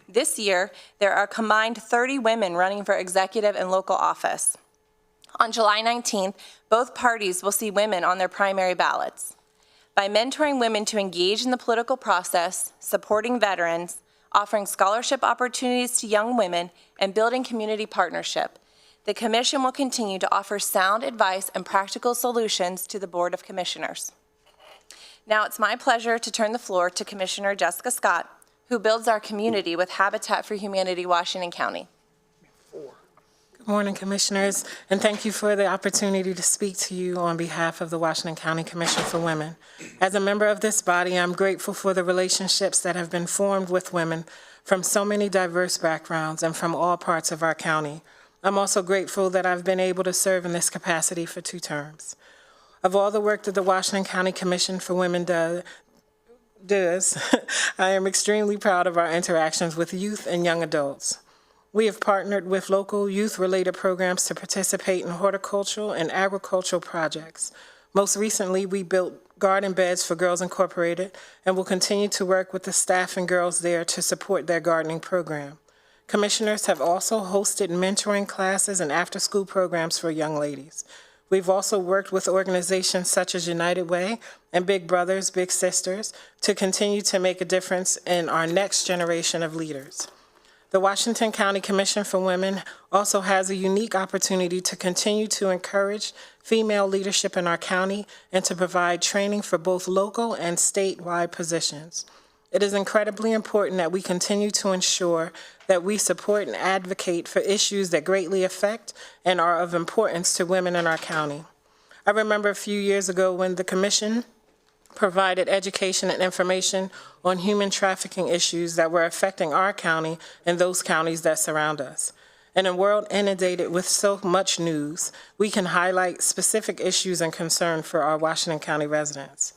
This year, there are a combined 30 women running for executive and local office. On July 19th, both parties will see women on their primary ballots. By mentoring women to engage in the political process, supporting veterans, offering scholarship opportunities to young women, and building community partnership, the Commission will continue to offer sound advice and practical solutions to the Board of Commissioners. Now it's my pleasure to turn the floor to Commissioner Jessica Scott, who builds our community with Habitat for Humanity, Washington County. Good morning, Commissioners, and thank you for the opportunity to speak to you on behalf of the Washington County Commission for Women. As a member of this body, I'm grateful for the relationships that have been formed with women from so many diverse backgrounds and from all parts of our county. I'm also grateful that I've been able to serve in this capacity for 2 terms. Of all the work that the Washington County Commission for Women does, I am extremely proud of our interactions with youth and young adults. We have partnered with local youth-related programs to participate in horticultural and agricultural projects. Most recently, we built garden beds for Girls Incorporated and will continue to work with the staff and girls there to support their gardening program. Commissioners have also hosted mentoring classes and after-school programs for young ladies. We've also worked with organizations such as United Way and Big Brothers Big Sisters to continue to make a difference in our next generation of leaders. The Washington County Commission for Women also has a unique opportunity to continue to encourage female leadership in our county and to provide training for both local and statewide positions. It is incredibly important that we continue to ensure that we support and advocate for issues that greatly affect and are of importance to women in our county. I remember a few years ago when the Commission provided education and information on human trafficking issues that were affecting our county and those counties that surround us. In a world inundated with so much news, we can highlight specific issues and concern for our Washington County residents.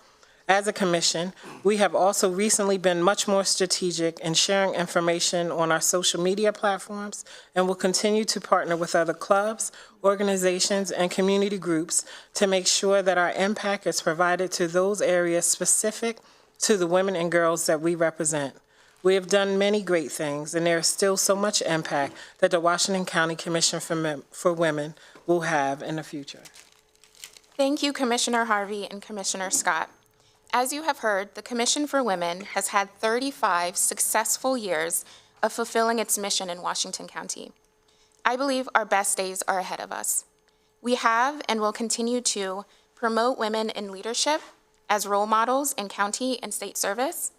As a commission, we have also recently been much more strategic in sharing information on our social media platforms and will continue to partner with other clubs, organizations, and community groups to make sure that our impact is provided to those areas specific to the women and girls that we represent. We have done many great things, and there is still so much impact that the Washington County Commission for Women will have in the future. Thank you, Commissioner Harvey and Commissioner Scott. As you have heard, the Commission for Women has had 35 successful years of fulfilling its mission in Washington County. I believe our best days are ahead of us. We have and will continue to promote women in leadership as role models in county and state service,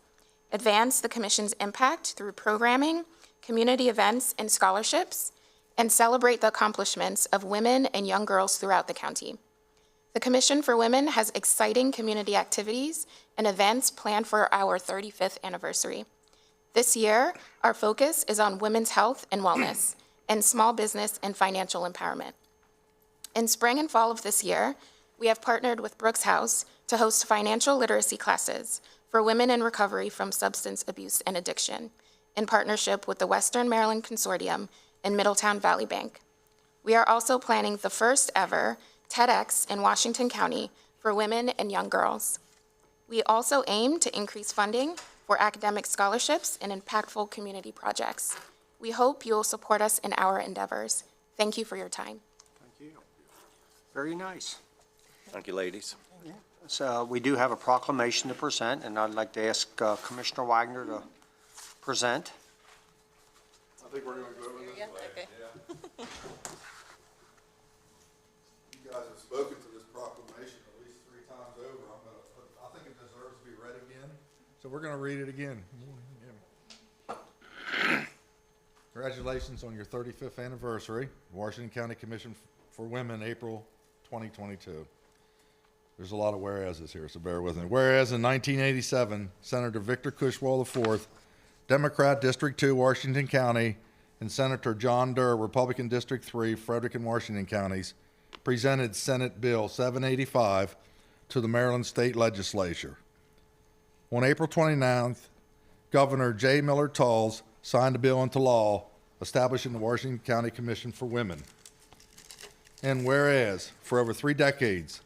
advance the Commission's impact through programming, community events, and scholarships, and celebrate the accomplishments of women and young girls throughout the county. The Commission for Women has exciting community activities and events planned for our 35th anniversary. This year, our focus is on women's health and wellness, and small business and financial empowerment. In spring and fall of this year, we have partnered with Brooks House to host financial literacy classes for women in recovery from substance abuse and addiction, in partnership with the Western Maryland Consortium and Middletown Valley Bank. We are also planning the first ever TEDx in Washington County for women and young girls. We also aim to increase funding for academic scholarships and impactful community projects. We hope you will support us in our endeavors. Thank you for your time. Thank you. Very nice. Thank you, ladies. So we do have a proclamation to present, and I'd like to ask Commissioner Wagner to present. I think we're going to go over this way. Okay. Yeah. You guys have spoken to this proclamation at least 3 times over. I think it deserves to be read again. So we're going to read it again. Congratulations on your 35th anniversary, Washington County Commission for Women, April 2022. There's a lot of whereases here, so bear with me. Whereas in 1987, Senator Victor Cushwell IV, Democrat, District 2, Washington County, and Senator John Durr, Republican, District 3, Frederick and Washington Counties, presented Senate Bill 785 to the Maryland State Legislature. On April 29th, Governor J. Miller Tulls signed a bill into law establishing the Washington County Commission for Women. And whereas, for over 3 decades,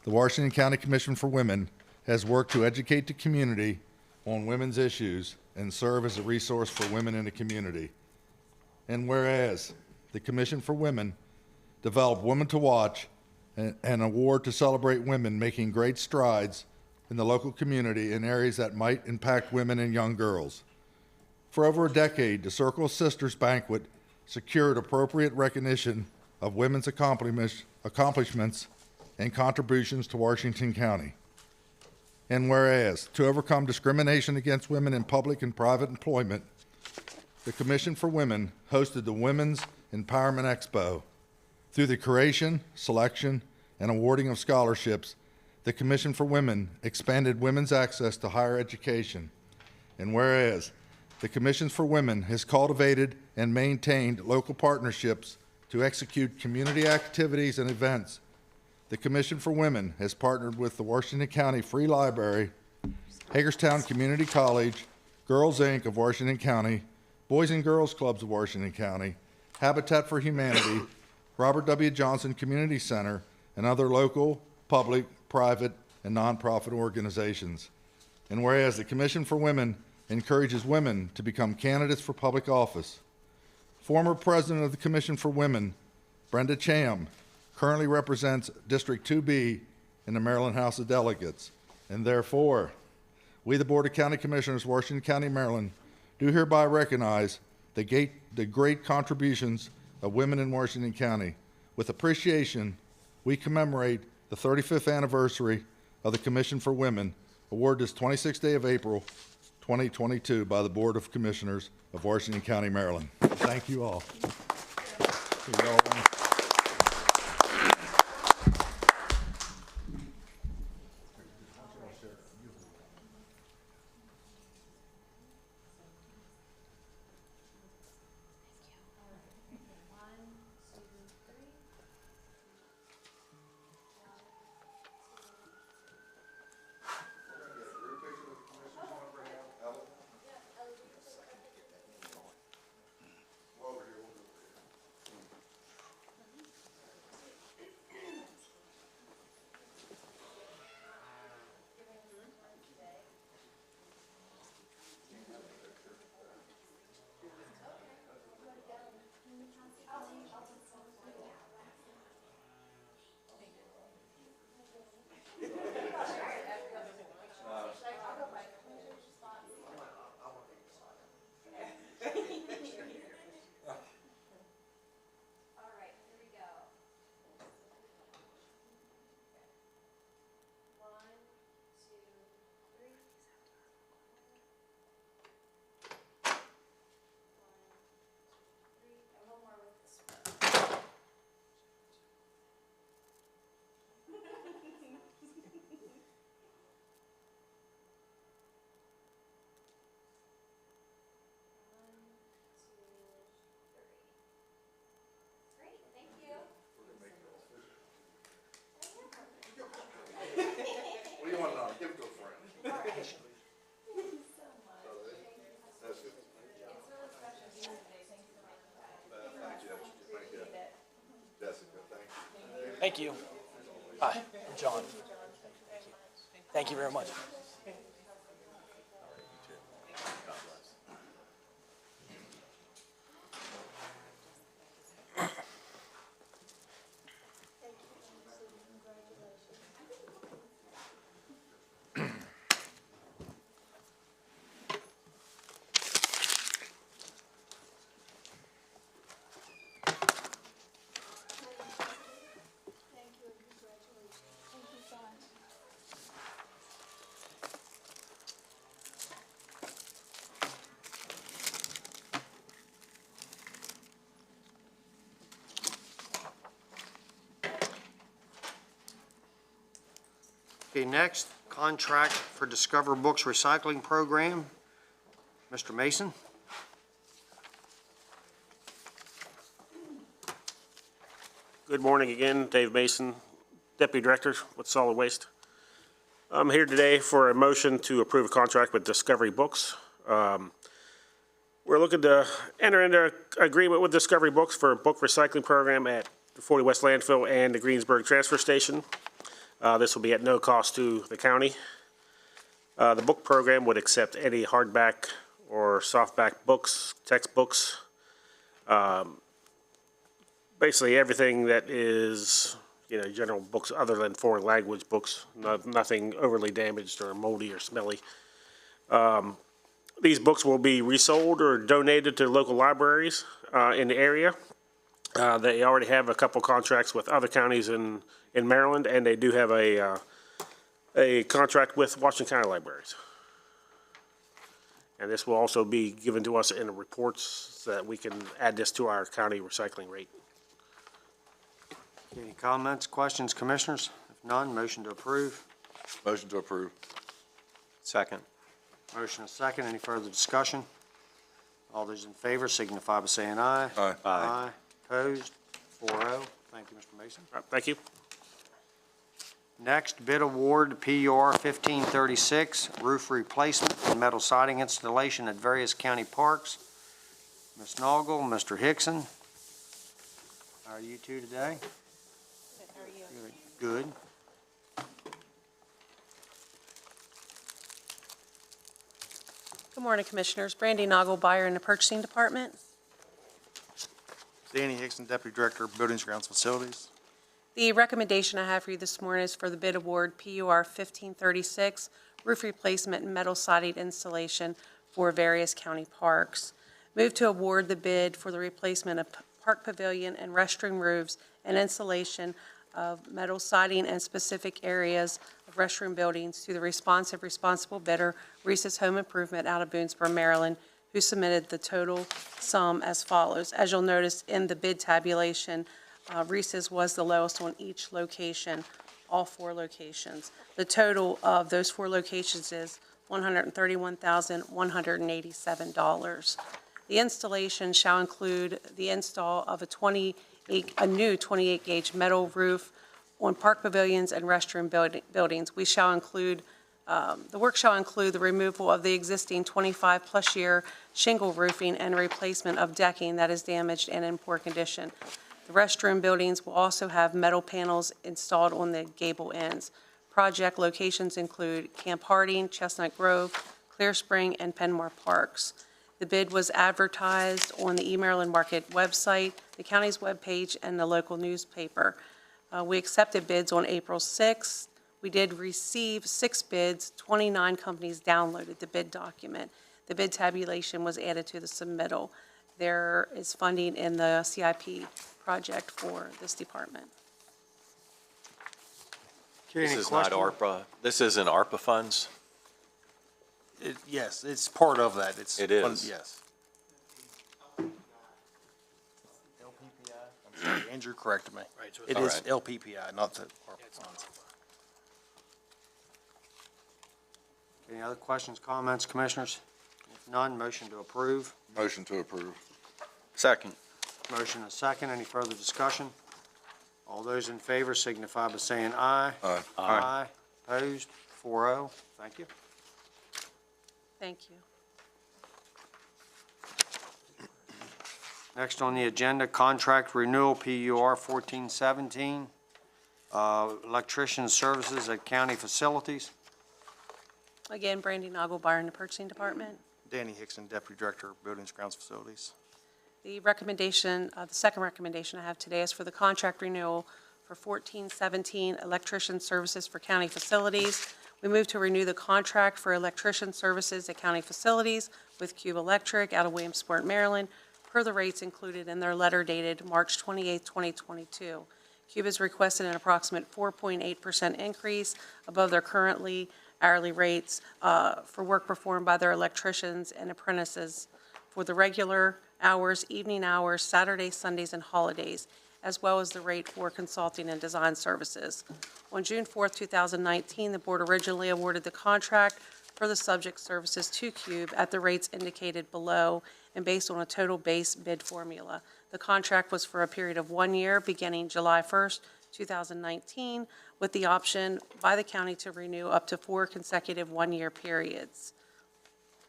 the Washington County Commission for Women has worked to educate the community on women's issues and serve as a resource for women in the community. And whereas, the Commission for Women developed Women to Watch, an award to celebrate women making great strides in the local community in areas that might impact women and young girls. For over a decade, the Circle of Sisters Banquet secured appropriate recognition of women's accomplishments and contributions to Washington County. And whereas, to overcome discrimination against women in public and private employment, the Commission for Women hosted the Women's Empowerment Expo. Through the creation, selection, and awarding of scholarships, the Commission for Women expanded women's access to higher education. And whereas, the Commission for Women has cultivated and maintained local partnerships to execute community activities and events. The Commission for Women has partnered with the Washington County Free Library, Hagerstown Community College, Girls Inc. of Washington County, Boys and Girls Clubs of Washington County, Habitat for Humanity, Robert W. Johnson Community Center, and other local, public, private, and nonprofit organizations. And whereas the Commission for Women encourages women to become candidates for public office, Former President of the Commission for Women, Brenda Cham, currently represents District 2B in the Maryland House of Delegates. And therefore, we, the Board of County Commissioners, Washington County, Maryland, do hereby recognize the great contributions of women in Washington County. With appreciation, we commemorate the 35th anniversary of the Commission for Women, awarded this 26th day of April, 2022 by the Board of Commissioners of Washington County, Maryland. Thank you all. Thank you. Hi, I'm John. Thank you very much. Okay, next, contract for Discover Books Recycling Program. Mr. Mason? Good morning again, Dave Mason, Deputy Director with Solid Waste. I'm here today for a motion to approve a contract with Discovery Books. We're looking to enter into agreement with Discovery Books for a book recycling program at the 40 West Landfill and the Greensburg Transfer Station. This will be at no cost to the county. The book program would accept any hardback or softback books, textbooks, basically everything that is, general books other than foreign language books, nothing overly damaged or moldy or smelly. These books will be resold or donated to local libraries in the area. They already have a couple contracts with other counties in Maryland, and they do have a contract with Washington County Libraries. And this will also be given to us in the reports so that we can add this to our county recycling rate. Any comments, questions, commissioners? If none, motion to approve. Motion to approve. Second. Motion is second. Any further discussion? All those in favor signify by saying aye. Aye. Aye. Opposed? 4-0. Thank you, Mr. Mason. All right, thank you. Next, bid award PR 1536, roof replacement and metal siding installation at various county parks. Ms. Noggle, Mr. Hickson. How are you two today? Good, how are you? Good. Good morning, Commissioners. Brandy Noggle, buyer in the purchasing department. Danny Hickson, Deputy Director of Buildings, Grounds, Facilities. The recommendation I have for you this morning is for the bid award PUR 1536, roof replacement and metal siding installation for various county parks. Move to award the bid for the replacement of park pavilion and restroom roofs and installation of metal siding and specific areas of restroom buildings to the responsible bidder, Reese's Home Improvement out of Boonesboro, Maryland, who submitted the total sum as follows. As you'll notice in the bid tabulation, Reese's was the lowest on each location, all 4 locations. The total of those 4 locations is $131,187. The installation shall include the install of a new 28-gauge metal roof on park pavilions and restroom buildings. We shall include, the work shall include the removal of the existing 25-plus year shingle roofing and replacement of decking that is damaged and in poor condition. The restroom buildings will also have metal panels installed on the gable ends. Project locations include Camp Harding, Chestnut Grove, Clear Spring, and Penmore Parks. The bid was advertised on the eMaryland Market website, the county's webpage, and the local newspaper. We accepted bids on April 6th. We did receive 6 bids. 29 companies downloaded the bid document. The bid tabulation was added to the submittal. There is funding in the CIP project for this department. Okay, This any is not questions? ARPA, this isn't ARPA funds? Yes, it's part of that. It is. Yes. LPPI, I'm sorry, Andrew corrected me. It all is right. LPPI, not the ARPA funds. Any other questions, comments, commissioners? If none, motion to approve. Motion to approve. Second. Motion and second. Any further discussion? All those in favor signify by saying aye. Aye. Aye. Opposed? 4-0. Thank you. Thank you. Next on the agenda, contract renewal, PUR 1417, electrician services at county facilities. Again, Brandy Nagelbauer in the purchasing department. Danny Hickson, Deputy Director of Buildings, Grounds, Facilities. The recommendation, the second recommendation I have today is for the contract renewal for 1417 electrician services for county facilities. We move to renew the contract for electrician services at county facilities with Cube Electric out of Williamsport, Maryland, per the rates included in their letter dated March 28, 2022. Cube has requested an approximate 4.8% increase above their currently hourly rates for work performed by their electricians and apprentices for the regular hours, evening hours, Saturdays, Sundays, and holidays, as well as the rate for consulting and design services. On June 4th, 2019, the board originally awarded the contract for the subject services to Cube at the rates indicated below and based on a total base bid formula. The contract was for a period of 1 year beginning July 1st, 2019, with the option by the county to renew up to 4 consecutive 1-year periods.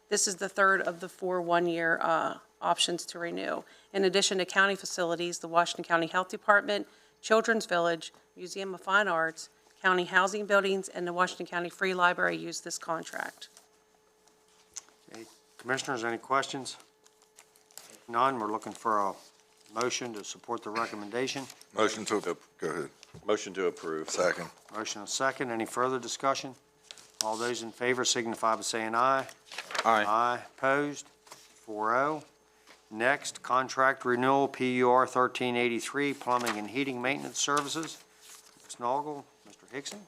This is the third of the 4 one-year options to renew. In addition to county facilities, the Washington County Health Department, Children's Village, Museum of Fine Arts, county housing buildings, and the Washington County Free Library use this contract. Okay, commissioners, any questions? If none, we're looking for a motion to support the recommendation. Motion to, go ahead. Motion to approve. Second. Motion and second. Any further discussion? All those in favor signify by saying aye. Aye. Aye. Opposed? 4-0. Next, contract renewal, PUR 1383, plumbing and heating maintenance services. Ms. Noggle, Mr. Hickson.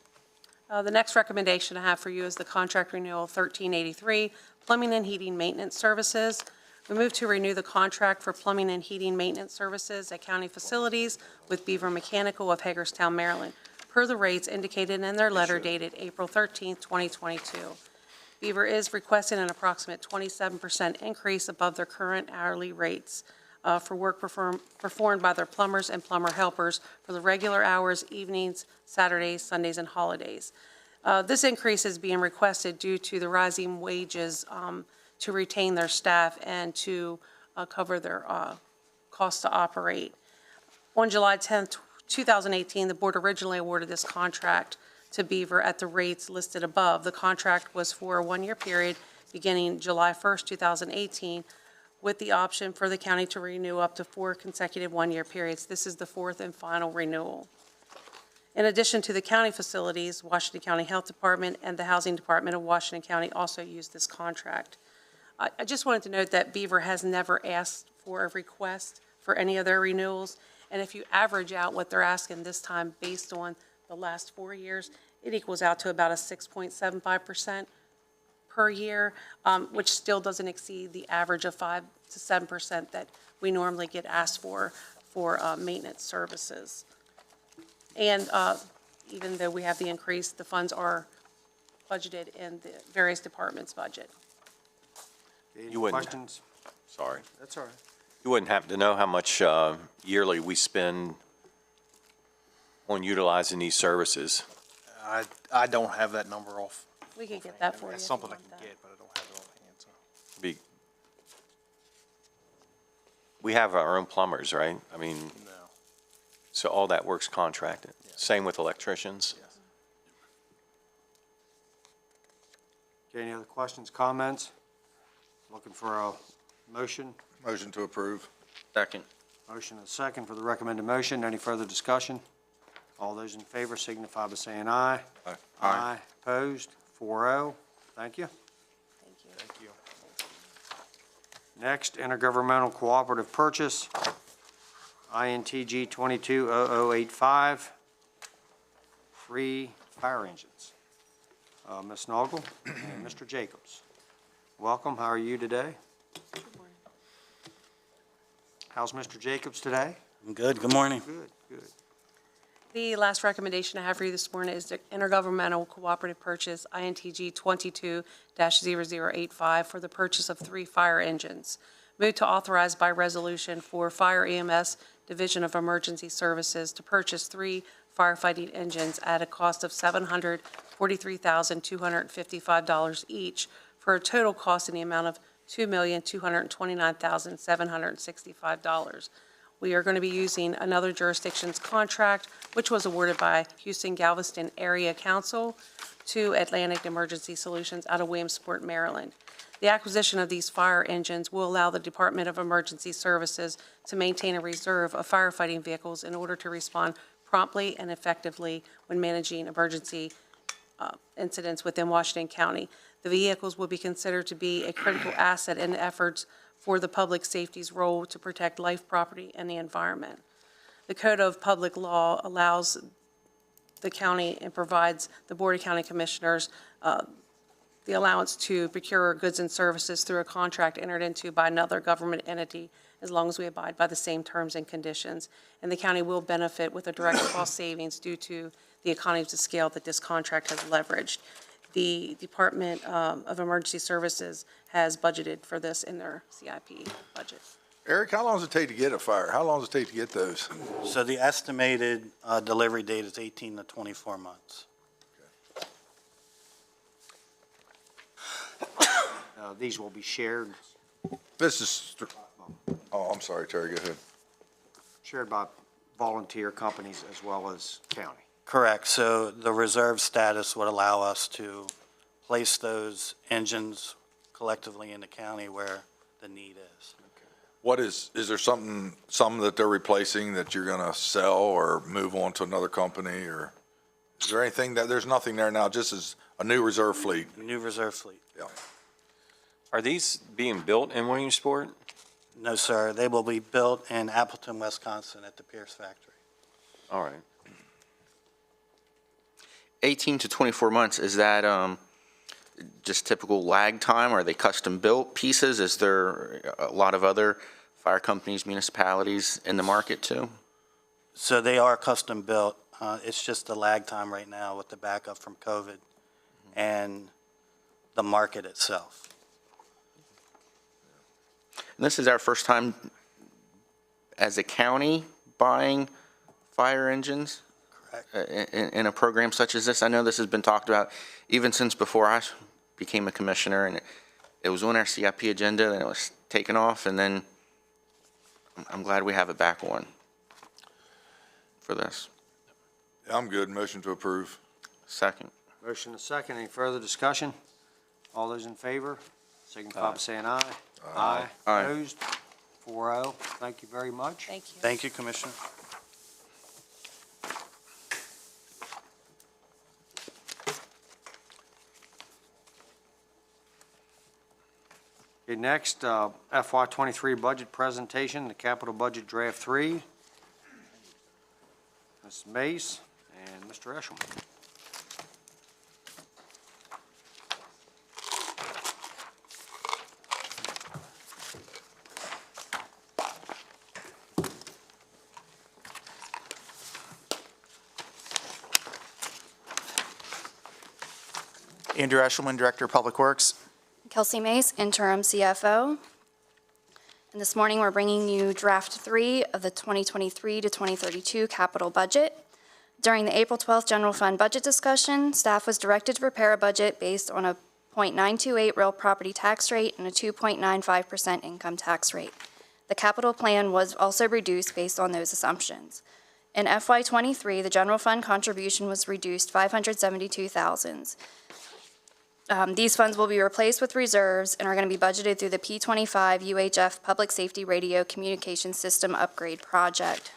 The next recommendation I have for you is the contract renewal 1383, plumbing and heating maintenance services. We move to renew the contract for plumbing and heating maintenance services at county facilities with Beaver Mechanical of Hagerstown, Maryland, per the rates indicated in their letter dated April 13th, 2022. Beaver is requesting an approximate 27% increase above their current hourly rates for work performed by their plumbers and plumber helpers for the regular hours, evenings, Saturdays, Sundays, and holidays. This increase is being requested due to the rising wages to retain their staff and to cover their costs to operate. On July 10th, 2018, the board originally awarded this contract to Beaver at the rates listed above. The contract was for a 1-year period beginning July 1st, 2018, with the option for the county to renew up to 4 consecutive one-year periods. This is the fourth and final renewal. In addition to the county facilities, Washington County Health Department and the Housing Department of Washington County also use this contract. I just wanted to note that Beaver has never asked for a request for any of their renewals, and if you average out what they're asking this time based on the last 4 years, it equals out to about a 6.75% per year, which still doesn't exceed the average of 5 to 7% that we normally get asked for maintenance services. And even though we have the increase, the funds are budgeted in the various departments' budget. Any You wouldn't- questions? Sorry. That's all right. You wouldn't happen to know how much yearly we spend on utilizing these services? I don't have that number off. We could get that for you. That's if you something I want can that. get, but I don't have it offhand, so. We have our own plumbers, right? I mean, No. so all that work's contracted. Same with electricians? Yes. Okay, any other questions, comments? Looking for a motion? Motion to approve. Second. Motion and a second for the recommended motion. Any further discussion? All those in favor signify by saying aye. Aye. Aye. Opposed? 4-0. Thank you. Thank you. Thank you. Next, intergovernmental cooperative purchase, INTG 220085, 3 fire engines. Ms. Noggle and Mr. Jacobs. Welcome. How are you today? Good morning. How's Mr. Jacobs today? I'm good. Good morning. Good, good. The last recommendation I have for you this morning is the intergovernmental cooperative purchase, INTG 22-0085, for the purchase of 3 fire engines. Move to authorize by resolution for Fire EMS Division of Emergency Services to purchase 3 firefighting engines at a cost of $743,255 each, for a total cost in the amount of $2,229,765. We are going to be using another jurisdiction's contract, which was awarded by Houston Galveston Area Council to Atlantic Emergency Solutions out of Williamsport, Maryland. The acquisition of these fire engines will allow the Department of Emergency Services to maintain a reserve of firefighting vehicles in order to respond promptly and effectively when managing emergency incidents within Washington County. The vehicles will be considered to be a critical asset in efforts for the public safety's role to protect life, property, and the environment. The Code of Public Law allows the county and provides the Board of County Commissioners the allowance to procure goods and services through a contract entered into by another government entity, as long as we abide by the same terms and conditions. And the county will benefit with a direct cost savings due to the economies of scale that this contract has leveraged. The Department of Emergency Services has budgeted for this in their CIP budget. Eric, how long does it take to get a fire? How long does it take to get those? So the estimated delivery date is 18 to 24 months. These will be shared, This is, oh, I'm sorry, Terry, go ahead. shared by volunteer companies as well as county. Correct. So the reserve status would allow us to place those engines collectively in the county where the need is. What is there some that they're replacing that you're gonna sell or move on to another company, or is there anything there's nothing there now, just as a new reserve fleet? New reserve fleet. Yeah. Are these being built in Williamsport? No, sir. They will be built in Appleton, Wisconsin at the Pierce factory. All right. 18 to 24 months, is that just typical lag time? Are they custom-built pieces? Is there a lot of other fire companies, municipalities in the market too? So they are custom built. It's just the lag time right now with the backup from COVID and the market itself. And this is our first time as a county buying fire engines? Correct. In a program such as this? I know this has been talked about even since before I became a commissioner, and it was on our CIP agenda, and it was taken off, and then I'm glad we have it back on for this. Yeah, I'm good. Motion to approve. Second. Motion and second. Any further discussion? All those in favor signify by saying aye. Aye. Aye. Opposed? 4-0. Thank you very much. Thank you. Thank you, Commissioner. Okay, next, FY '23 budget presentation, the capital budget draft 3. Ms. Mace and Mr. Eshelman. Andrew Eshelman, Director of Public Works. Kelsey Mace, interim CFO. And this morning, we're bringing you draft 3 of the 2023 to 2032 capital budget. During the April 12th general fund budget discussion, staff was directed to prepare a budget based on a 0.928 real property tax rate and a 2.95% income tax rate. The capital plan was also reduced based on those assumptions. In FY '23, the general fund contribution was reduced $572,000. These funds will be replaced with reserves and are going to be budgeted through the P25 UHF Public Safety Radio Communication System Upgrade Project.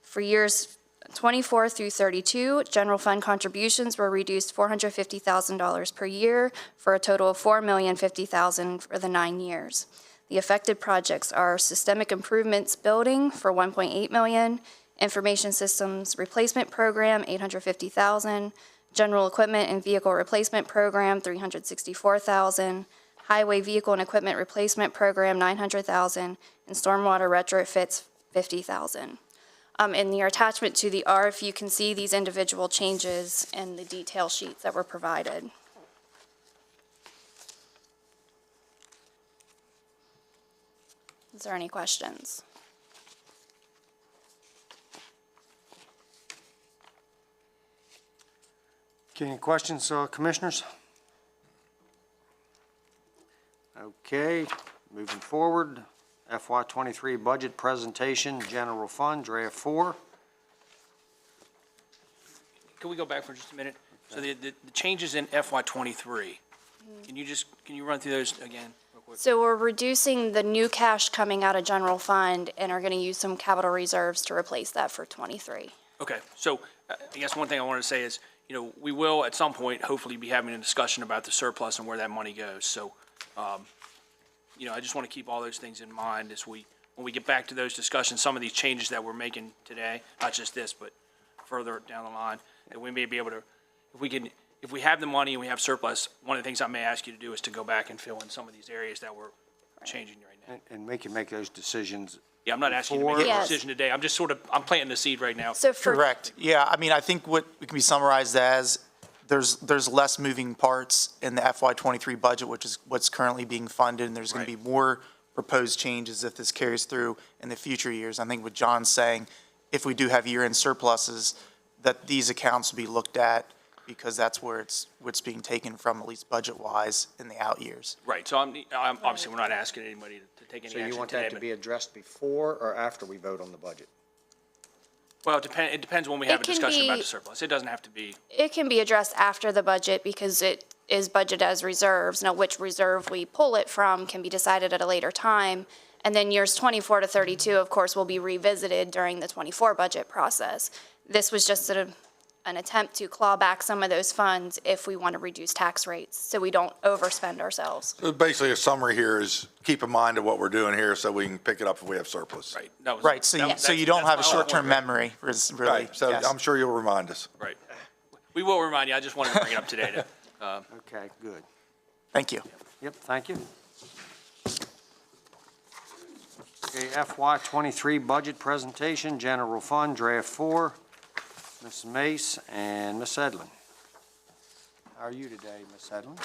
For years 24 through 32, general fund contributions were reduced $450,000 per year for a total of $4,050,000 for the 9 years. The affected projects are Systemic Improvements Building for $1.8 million, Information Systems Replacement Program $850,000, General Equipment and Vehicle Replacement Program, $364,000, Highway Vehicle and Equipment Replacement Program, $900,000, and Stormwater Retrofits, $50,000. In your attachment to the RF, you can see these individual changes in the detail sheets that were provided. Is there any questions? Okay, any questions, commissioners? Okay, moving forward, FY '23 budget presentation, general fund, draft 4. Can we go back for just a minute? So the changes in FY '23, can you run through those again real quick? So we're reducing the new cash coming out of general fund and are going to use some capital reserves to replace that for '23. Okay, so I guess one thing I wanted to say is, we will at some point hopefully be having a discussion about the surplus and where that money goes. So, I just want to keep all those things in mind when we get back to those discussions, some of these changes that we're making today, not just this, but further down the line, that we may be able to, if we have the money and we have surplus, one of the things I may ask you to do is to go back and fill in some of these areas that we're changing right now. And make those decisions. Yeah, I'm not asking you to make a Yes. decision today. I'm just I'm planting the seed right now. So for Correct. Yeah, I mean, I think what it can be summarized as, there's less moving parts in the FY '23 budget, which is what's currently being funded, and there's going to be more proposed changes if this carries through in the future years. I think what John's saying, if we do have year-end surpluses, that these accounts will be looked at because that's where what's being taken from, at least budget-wise, in the out years. Right, so I'm obviously, we're not asking anybody to take any So action today. you want that to but- be addressed before or after we vote on the budget? Well, it depends when we have a It can discussion about be- the surplus. It doesn't have to be, it can be addressed after the budget because it is budgeted as reserves. Now, which reserve we pull it from can be decided at a later time. And then years 24 to 32, of course, will be revisited during the 24 budget process. This was just an attempt to claw back some of those funds if we want to reduce tax rates, so we don't overspend ourselves. So basically, a summary here is keep in mind of what we're doing here so we can pick it up if we have surplus. right. Right, so you don't have a short-term memory, is really. Right, so yes. I'm sure you'll remind us. Right. We will remind you, I just wanted to bring it up today. Okay, good. Thank you. Yep, thank you. Okay, FY '23 budget presentation, general fund, draft 4. Ms. Mace and Ms. Edlin. How are you today, Ms. Edlin?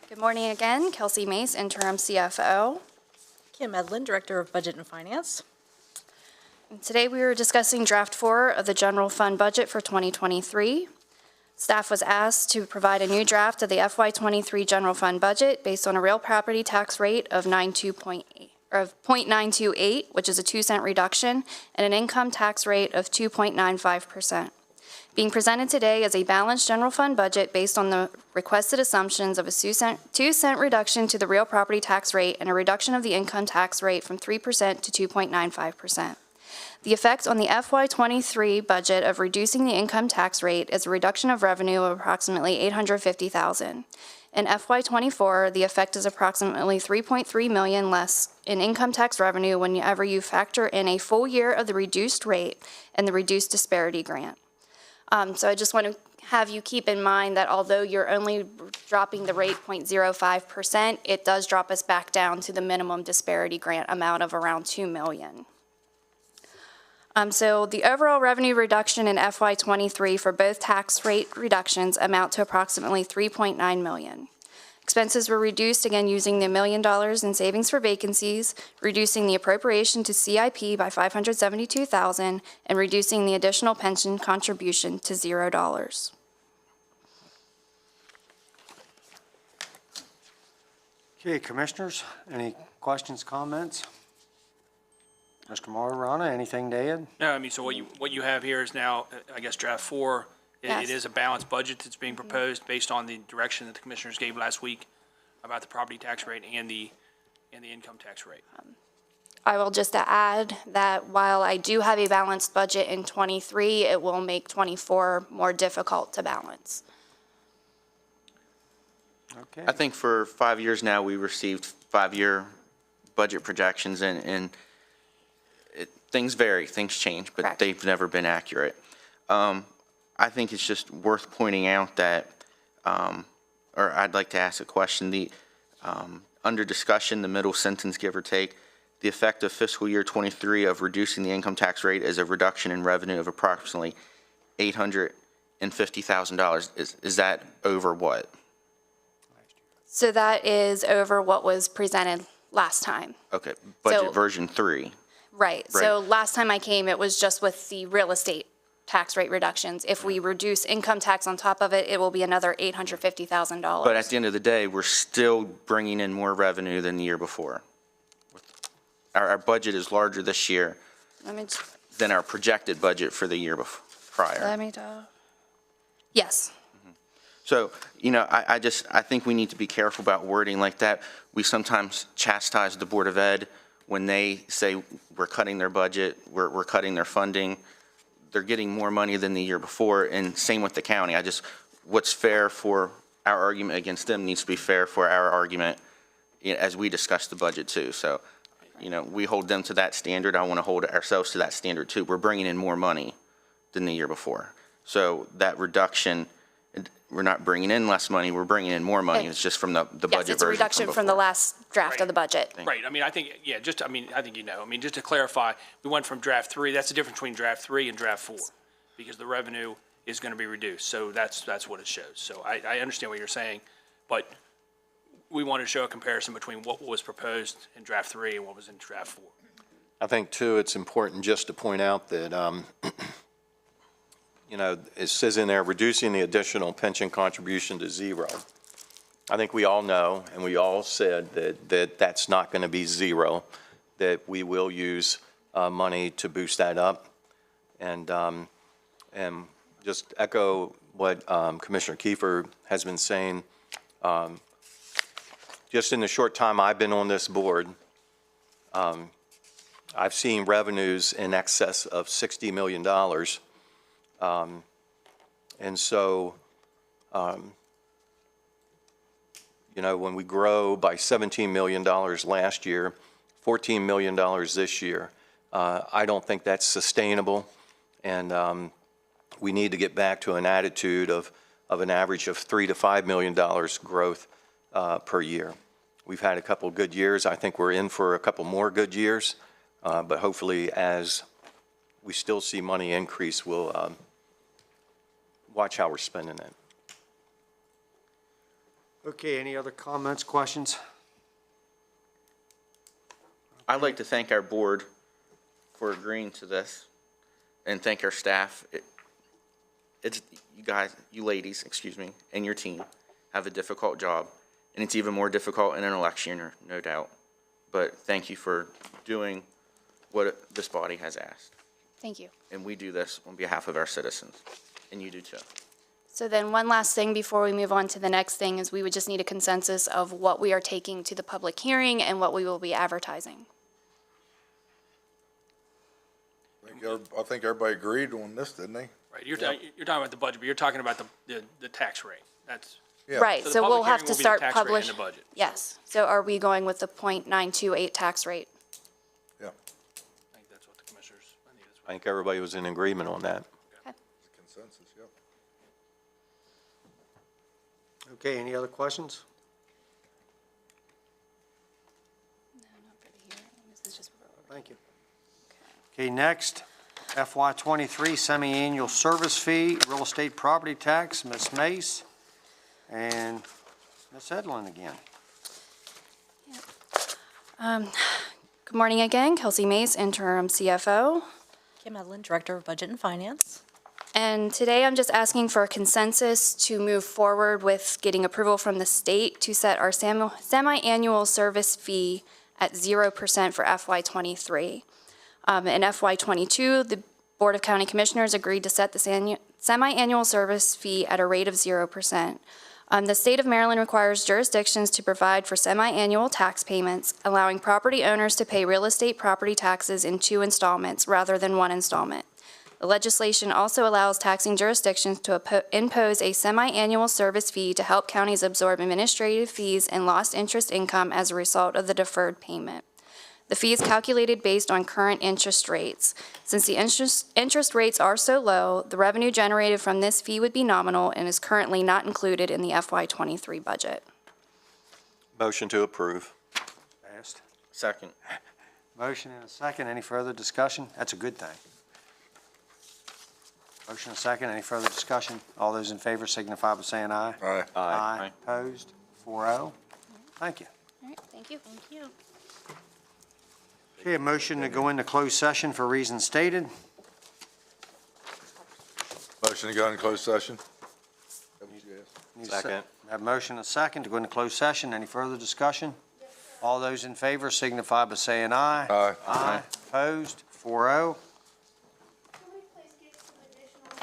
Good morning again, Kelsey Mace, interim CFO. Kim Edlin, Director of Budget and Finance. And today we were discussing draft 4 of the general fund budget for 2023. Staff was asked to provide a new draft of the FY '23 general fund budget based on a real property tax rate of 0.928, which is a 2-cent reduction, and an income tax rate of 2.95%. Being presented today is a balanced general fund budget based on the requested assumptions of a 2-cent reduction to the real property tax rate and a reduction of the income tax rate from 3% to 2.95%. The effect on the FY23 budget of reducing the income tax rate is a reduction of revenue of approximately $850,000. In FY24, the effect is approximately $3.3 million less in income tax revenue whenever you factor in a full year of the reduced rate and the reduced disparity grant. So I just want to have you keep in mind that although you're only dropping the rate 0.05%, it does drop us back down to the minimum disparity grant amount of around $2 million. So the overall revenue reduction in FY23 for both tax rate reductions amount to approximately $3.9 million. Expenses were reduced again using the $1 million in savings for vacancies, reducing the appropriation to CIP by $572,000, and reducing the additional pension contribution to $0. Okay, Commissioners, any questions, comments? Mr. Martirana, anything to add? No, I mean, so what you have here is now, I guess, draft 4. It is a balanced budget that's being proposed based on the direction that the commissioners gave last week about the property tax rate and the income tax rate. I will just add that while I do have a balanced budget in '23, it will make '24 more difficult to balance. Okay. I think for 5 years now, we received 5-year budget projections, and things vary, things change, but Correct. They've never been accurate. I think it's just worth pointing out that, or I'd like to ask a question. Under discussion, the middle sentence, give or take, the effect of fiscal year '23 of reducing the income tax rate is a reduction in revenue of approximately $850,000. Is that over what? So that is over what was presented last time. Okay, budget So- version 3. Right. So last time I came, it was just with the real estate tax rate reductions. If we reduce income tax on top of it, it will be another $850,000. But at the end of the day, we're still bringing in more revenue than the year before. Our budget is larger this year than our projected budget for the year prior. Yes. So, I think we need to be careful about wording like that. We sometimes chastise the Board of Ed when they say we're cutting their budget, we're cutting their funding. They're getting more money than the year before, and same with the county. What's fair for our argument against them needs to be fair for our argument as we discuss the budget too. So, we hold them to that standard. I want to hold ourselves to that standard too. We're bringing in more money than the year before. So that reduction, we're not bringing in less money, we're bringing in more money. It's just from the budget version. Yes, it's a reduction from the last draft of the budget. Right, I mean, I think, just to clarify, we went from draft 3, that's the difference between draft 3 and draft 4, because the revenue is going to be reduced, so that's what it shows. So I understand what you're saying, but we want to show a comparison between what was proposed in draft 3 and what was in draft 4. I think, too, it's important just to point out that, it says in there, reducing the additional pension contribution to 0. I think we all know, and we all said that that's not going to be 0, that we will use money to boost that up. And just echo what Commissioner Kiefer has been saying. Just in the short time I've been on this board, I've seen revenues in excess of $60 million. And so, when we grow by $17 million last year, $14 million this year, I don't think that's sustainable. And we need to get back to an attitude of an average of $3 to $5 million growth per year. We've had a couple good years. I think we're in for a couple more good years. But hopefully, as we still see money increase, we'll watch how we're spending it. Okay, any other comments, questions? I'd like to thank our board for agreeing to this and thank our staff. It's you ladies, and your team have a difficult job, and it's even more difficult in an election year, no doubt. But thank you for doing what this body has asked. Thank you. And we do this on behalf of our citizens. And you do too. So then one last thing before we move on to the next thing is we would just need a consensus of what we are taking to the public hearing and what we will be advertising. I think everybody agreed on this, didn't they? Right, you're talking about the budget, but you're talking about the tax rate. That's. Yeah. Right, the so public we'll have hearing to will be the start tax rate and publishing. the budget. Yes, so are we going with the .928 tax rate? Yeah. I think that's what the commissioners, I think everybody was in agreement on that. Consensus, yep. Okay, any other questions? Thank you. Okay, next, FY '23 semi-annual service fee, real estate property tax, Ms. Mace and Ms. Edlin again. Good morning again, Kelsey Mace, interim CFO. Kim Edlin, Director of Budget and Finance. And today I'm just asking for a consensus to move forward with getting approval from the state to set our semi-annual service fee at 0% for FY '23. In FY '22, the Board of County Commissioners agreed to set the semi-annual service fee at a rate of 0%. The state of Maryland requires jurisdictions to provide for semi-annual tax payments, allowing property owners to pay real estate property taxes in 2 installments rather than 1 installment. The legislation also allows taxing jurisdictions to impose a semi-annual service fee to help counties absorb administrative fees and lost interest income as a result of the deferred payment. The fee is calculated based on current interest rates. Since the interest rates are so low, the revenue generated from this fee would be nominal and is currently not included in the FY '23 budget. Motion to approve. Passed. Second. Motion and a second. Any further discussion? That's a good thing. Motion and a second. Any further discussion? All those in favor signify by saying aye. Aye. Aye. Opposed? 4-0. Thank you. All right, thank you. Thank you. Okay, a motion to go into closed session for reasons stated. Motion to go into closed session. Need a Second. Have a motion and a second to go into closed session. Any further discussion? All those in favor signify by saying aye. Aye. Aye. Opposed? 4-0.